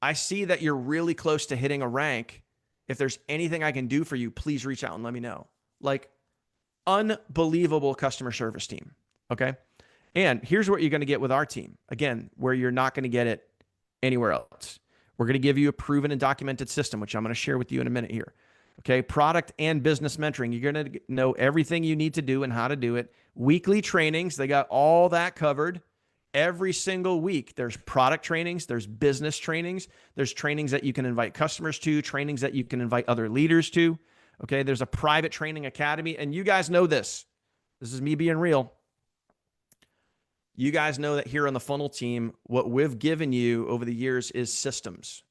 Speaker 1: I see that you're really close to hitting a rank. If there's anything I can do for you, please reach out and let me know. Like, unbelievable customer service team. Okay. And here's what you're going to get with our team. Again, where you're not going to get it anywhere else. We're going to give you a proven and documented system, which I'm going to share with you in a minute here. Okay. Product and business mentoring. You're going to know everything you need to do and how to do it. Weekly trainings. They got all that covered. Every single week, there's product trainings, there's business trainings, there's trainings that you can invite customers to, trainings that you can invite other leaders to. Okay. There's a private training academy. And you guys know this. This is me being real. You guys know that here on the Funnel team, what we've given you over the years is systems.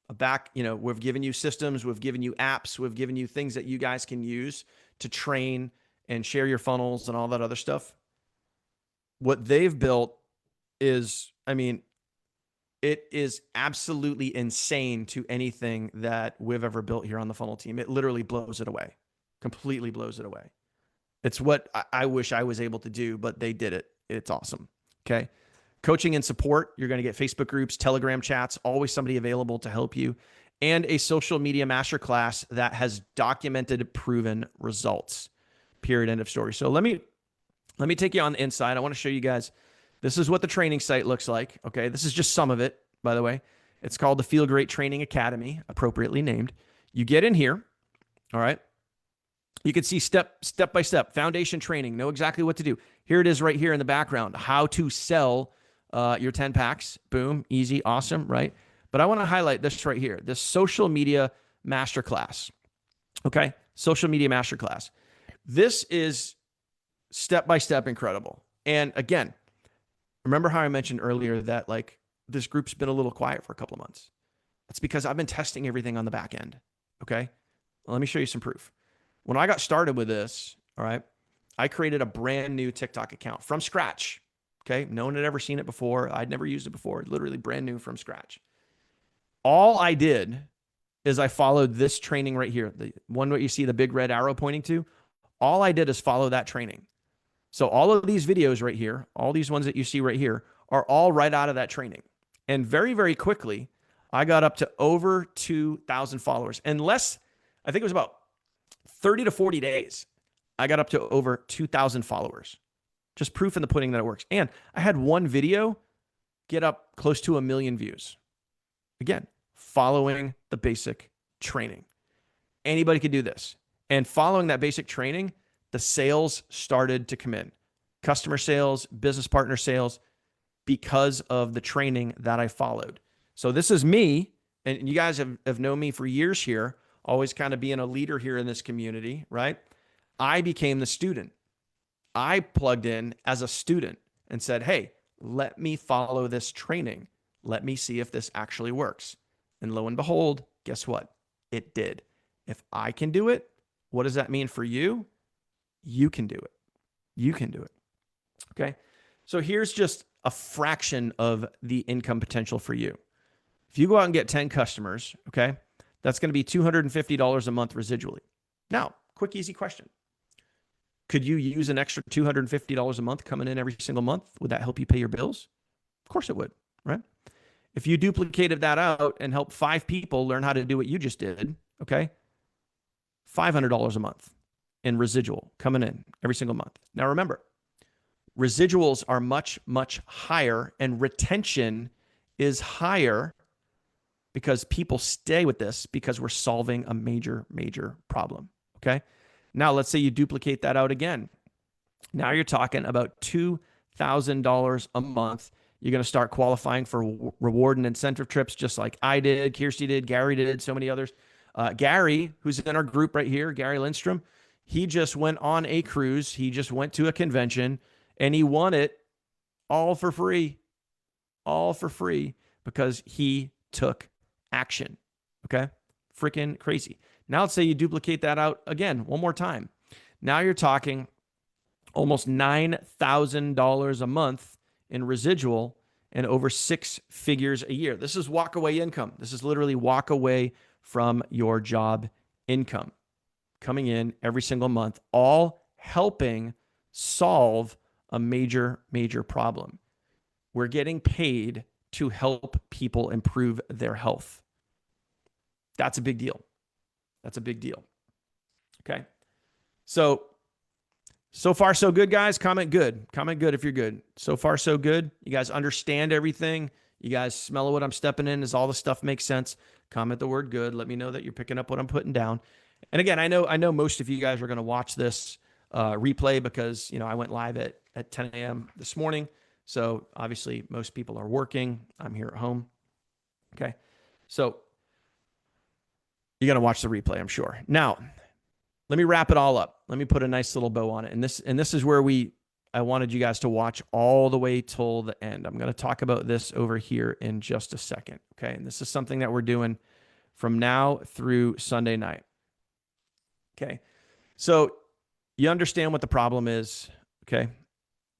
Speaker 1: We've given you systems, we've given you apps, we've given you things that you guys can use to train and share your funnels and all that other stuff. What they've built is, it is absolutely insane to anything that we've ever built here on the Funnel team. It literally blows it away, completely blows it away. It's what I wish I was able to do, but they did it. It's awesome. Okay. Coaching and support. You're going to get Facebook groups, Telegram chats, always somebody available to help you, and a social media masterclass that has documented, proven results. Period. End of story. So let me take you on the inside. I want to show you guys. This is what the training site looks like. Okay. This is just some of it, by the way. It's called the Feel Great Training Academy, appropriately named. You get in here. All right. You can see step by step, foundation training, know exactly what to do. Here it is right here in the background, how to sell your 10 packs. Boom, easy, awesome, right? But I want to highlight this right here, this social media masterclass. Okay, social media masterclass. This is step-by-step incredible. And again, remember how I mentioned earlier that like this group's been a little quiet for a couple of months. That's because I've been testing everything on the back end. Okay, well, let me show you some proof. When I got started with this, all right, I created a brand new TikTok account from scratch. Okay. No one had ever seen it before. I'd never used it before. Literally brand new from scratch. All I did is I followed this training right here. The one where you see the big red arrow pointing to. All I did is follow that training. So all of these videos right here, all these ones that you see right here are all right out of that training. And very, very quickly, I got up to over 2,000 followers. And I think it was about 30 to 40 days, I got up to over 2,000 followers. Just proof in the pudding that it works. And I had one video get up close to 1 million views. Again, following the basic training. Anybody could do this. And following that basic training, the sales started to come in. Customer sales, business partner sales, because of the training that I followed. So this is me, and you guys have known me for years here, always kind of being a leader here in this community, right? I became the student. I plugged in as a student and said, hey, let me follow this training. Let me see if this actually works. And lo and behold, guess what? It did. If I can do it, what does that mean for you? You can do it. You can do it. Okay. So here's just a fraction of the income potential for you. If you go out and get 10 customers, okay, that's going to be $250 a month residually. Now, quick, easy question. Could you use an extra $250 a month coming in every single month? Would that help you pay your bills? Of course it would, right? If you duplicated that out and helped 5 people learn how to do what you just did, okay, $500 a month in residual coming in every single month. Now remember, residuals are much, much higher, and retention is higher because people stay with this because we're solving a major, major problem. Okay. Now let's say you duplicate that out again. Now you're talking about $2,000 a month. You're going to start qualifying for reward and incentive trips, just like I did, Kirsty did, Gary did, so many others. Gary, who's in our group right here, Gary Lindstrom, he just went on a cruise. He just went to a convention and he won it all for free because he took action. Okay. Freaking crazy. Now let's say you duplicate that out again, one more time. Now you're talking almost $9,000 a month in residual and over 6 figures a year. This is walk away income. This is literally walk away from your job income coming in every single month, all helping solve a major, major problem. We're getting paid to help people improve their health. That's a big deal. That's a big deal. Okay. So far, so good, guys. Comment good. Comment good if you're good. So far, so good. You guys understand everything. You guys smell what I'm stepping in? Does all the stuff make sense? Comment the word good. Let me know that you're picking up what I'm putting down. And again, I know most of you guys are going to watch this replay because, I went live at 10 a.m. this morning. So obviously most people are working. I'm here at home. Okay. So you're going to watch the replay, I'm sure. Now, let me wrap it all up. Let me put a nice little bow on it. And this is where I wanted you guys to watch all the way till the end. I'm going to talk about this over here in just a second. Okay. And this is something that we're doing from now through Sunday night. Okay. So you understand what the problem is. Okay.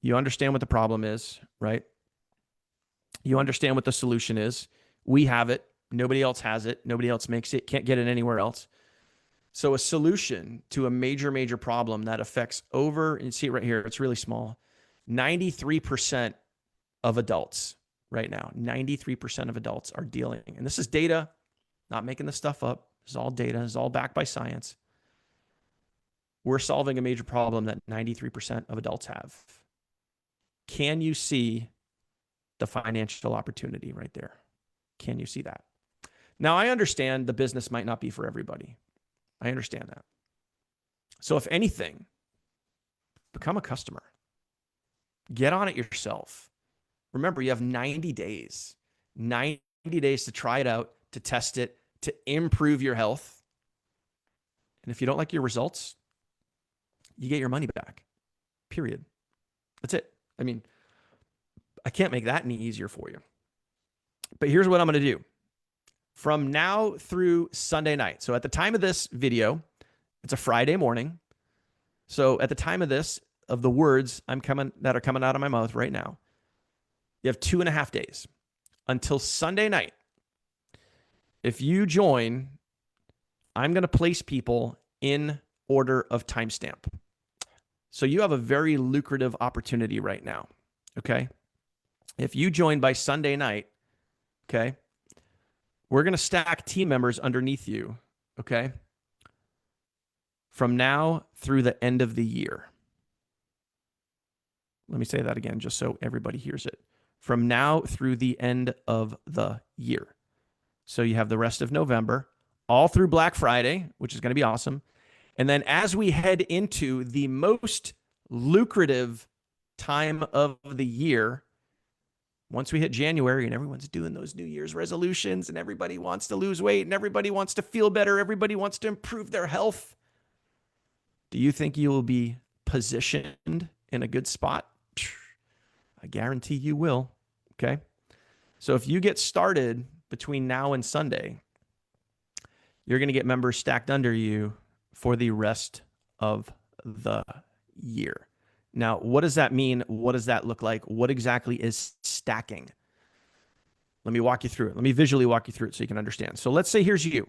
Speaker 1: You understand what the problem is, right? You understand what the solution is. We have it. Nobody else has it. Nobody else makes it. Can't get it anywhere else. So a solution to a major, major problem that affects you see it right here, it's really small, 93% of adults right now, 93% of adults are dealing, and this is data, not making this stuff up. This is all data. This is all backed by science. We're solving a major problem that 93% of adults have. Can you see the financial opportunity right there? Can you see that? Now, I understand the business might not be for everybody. I understand that. So if anything, become a customer. Get on it yourself. Remember, you have 90 days. 90 days to try it out, to test it, to improve your health. And if you don't like your results, you get your money back. Period. That's it. I mean, I can't make that any easier for you. But here's what I'm going to do. From now through Sunday night. So at the time of this video, it's a Friday morning. So at the time of this, of the words that are coming out of my mouth right now, you have 2.5 days until Sunday night. If you join, I'm going to place people in order of timestamp. So you have a very lucrative opportunity right now. Okay. If you join by Sunday night, okay, we're going to stack team members underneath you, okay, from now through the end of the year. Let me say that again, just so everybody hears it. From now through the end of the year. So you have the rest of November, all through Black Friday, which is going to be awesome. And then as we head into the most lucrative time of the year, once we hit January and everyone's doing those New Year's resolutions and everybody wants to lose weight and everybody wants to feel better, everybody wants to improve their health, do you think you will be positioned in a good spot? I guarantee you will. Okay. So if you get started between now and Sunday, you're going to get members stacked under you for the rest of the year. Now, what does that mean? What does that look like? What exactly is stacking? Let me walk you through it. Let me visually walk you through it so you can understand. So let's say here's you.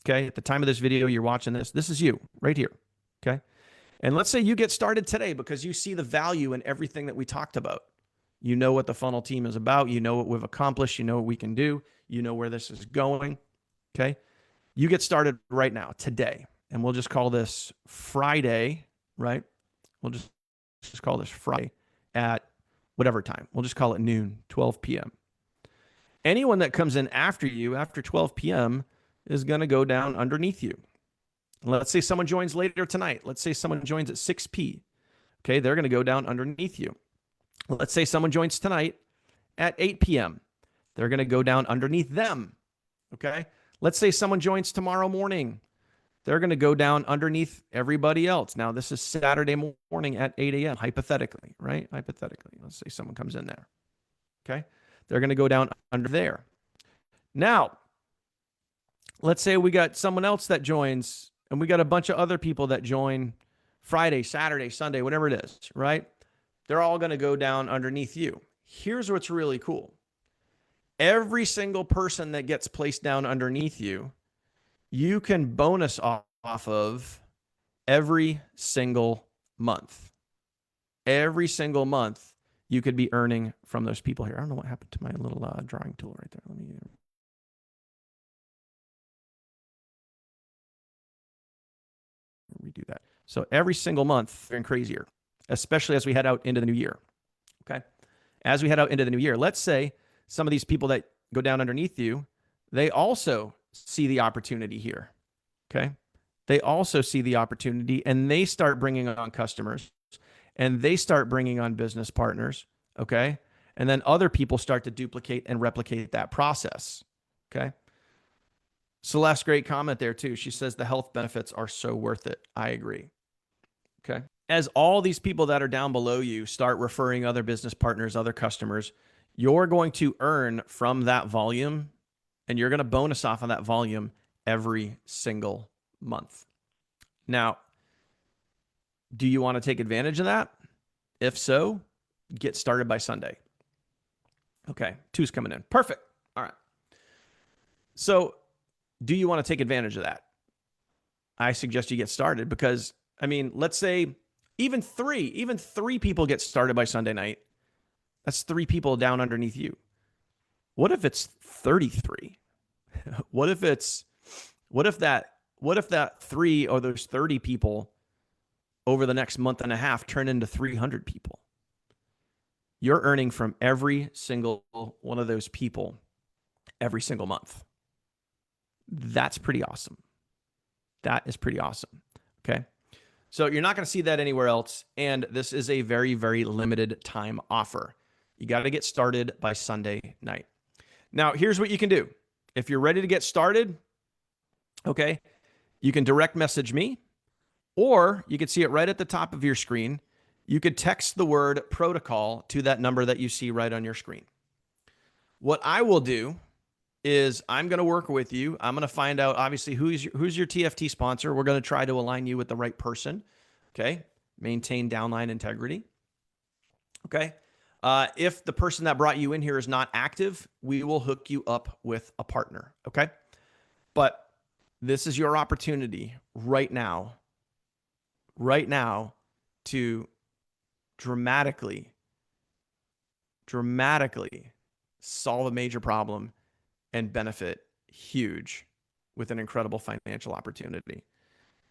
Speaker 1: Okay. At the time of this video, you're watching this. This is you right here. Okay. And let's say you get started today because you see the value in everything that we talked about. You know what the funnel team is about. You know what we've accomplished. You know what we can do. You know where this is going. Okay. You get started right now, today. And we'll just call this Friday, right? We'll just call this Friday at whatever time. We'll just call it noon, 12 p.m. Anyone that comes in after you, after 12 p.m., is going to go down underneath you. Let's say someone joins later tonight. Let's say someone joins at 6 p.m. Okay, they're going to go down underneath you. Let's say someone joins tonight at 8 p.m. They're going to go down underneath them. Okay, let's say someone joins tomorrow morning. They're going to go down underneath everybody else. Now, this is Saturday morning at 8 a.m., hypothetically, right? Hypothetically. Let's say someone comes in there. Okay? They're going to go down under there. Now, let's say we got someone else that joins, and we got a bunch of other people that join Friday, Saturday, Sunday, whatever it is, right? They're all going to go down underneath you. Here's what's really cool. Every single person that gets placed down underneath you, you can bonus off of every single month. Every single month, you could be earning from those people here. I don't know what happened to my little drawing tool right there. Let me redo that. So every single month, and crazier, especially as we head out into the new year. Okay. As we head out into the new year, let's say some of these people that go down underneath you, they also see the opportunity here. Okay. They also see the opportunity and they start bringing on customers and they start bringing on business partners. Okay. And then other people start to duplicate and replicate that process. Okay. Celeste, great comment there too. She says the health benefits are so worth it. I agree. Okay. As all these people that are down below you start referring other business partners, other customers, you're going to earn from that volume and you're going to bonus off on that volume every single month. Now, do you want to take advantage of that? If so, get started by Sunday. Okay, 2's coming in. Perfect. All right. So, do you want to take advantage of that? I suggest you get started because, I mean, let's say even three people get started by Sunday night. That's 3 people down underneath you. What if it's 33? What if that 3 or those 30 people over the next month and a half turn into 300 people? You're earning from every single one of those people every single month. That's pretty awesome. That is pretty awesome. Okay. So you're not going to see that anywhere else. And this is a very, very limited time offer. You got to get started by Sunday night. Now, here's what you can do. If you're ready to get started, okay, you can direct message me, or you can see it right at the top of your screen. You could text the word protocol to that number that you see right on your screen. What I will do is I'm going to work with you. I'm going to find out, obviously, who's your TFT sponsor. We're going to try to align you with the right person. Okay. Maintain downline integrity. Okay. If the person that brought you in here is not active, we will hook you up with a partner. Okay. But this is your opportunity right now to dramatically solve a major problem and benefit huge with an incredible financial opportunity.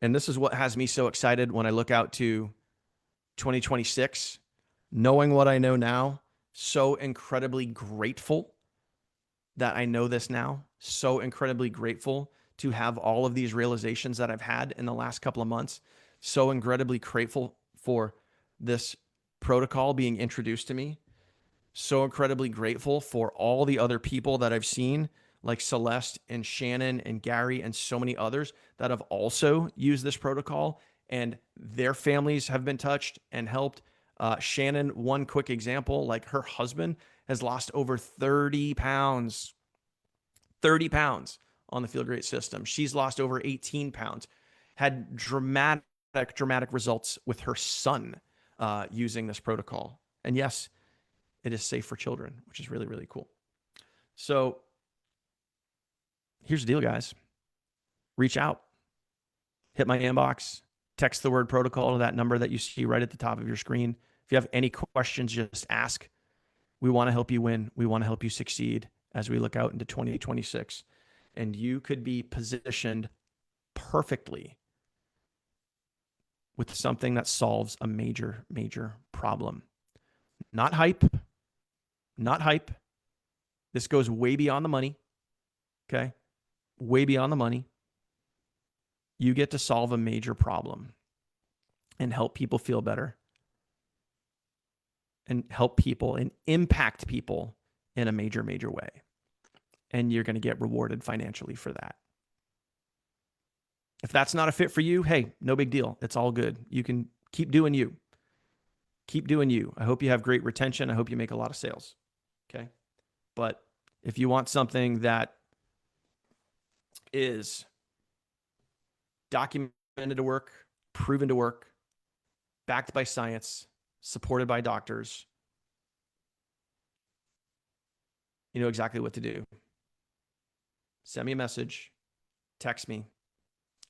Speaker 1: And this is what has me so excited when I look out to 2026, knowing what I know now, so incredibly grateful that I know this now, so incredibly grateful to have all of these realizations that I've had in the last couple of months, so incredibly grateful for this protocol being introduced to me, so incredibly grateful for all the other people that I've seen, like Celeste and Shannon and Gary and so many others that have also used this protocol and their families have been touched and helped. Shannon, one quick example, like her husband has lost over 30 pounds on the Feel Great system. She's lost over 18 pounds, had dramatic results with her son using this protocol. And yes, it is safe for children, which is really, really cool. So here's the deal, guys. Reach out, hit my inbox, text the word protocol to that number that you see right at the top of your screen. If you have any questions, just ask. We want to help you win. We want to help you succeed as we look out into 2026. And you could be positioned perfectly with something that solves a major, major problem. Not hype. Not hype. This goes way beyond the money. Okay? Way beyond the money. You get to solve a major problem and help people feel better and help people and impact people in a major, major way. And you're going to get rewarded financially for that. If that's not a fit for you, hey, no big deal. It's all good. You can keep doing you. Keep doing you. I hope you have great retention. I hope you make a lot of sales. Okay? But if you want something that is documented to work, proven to work, backed by science, supported by doctors, you know exactly what to do. Send me a message, text me.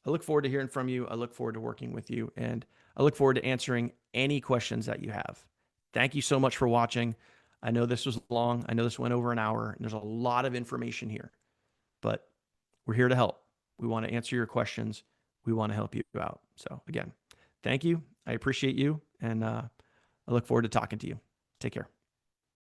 Speaker 1: I look forward to hearing from you. I look forward to working with you, and I look forward to answering any questions that you have. Thank you so much for watching. I know this was long. I know this went over an hour, and there's a lot of information here, but we're here to help. We want to answer your questions. We want to help you out. So again, thank you. I appreciate you, and I look forward to talking to you. Take care.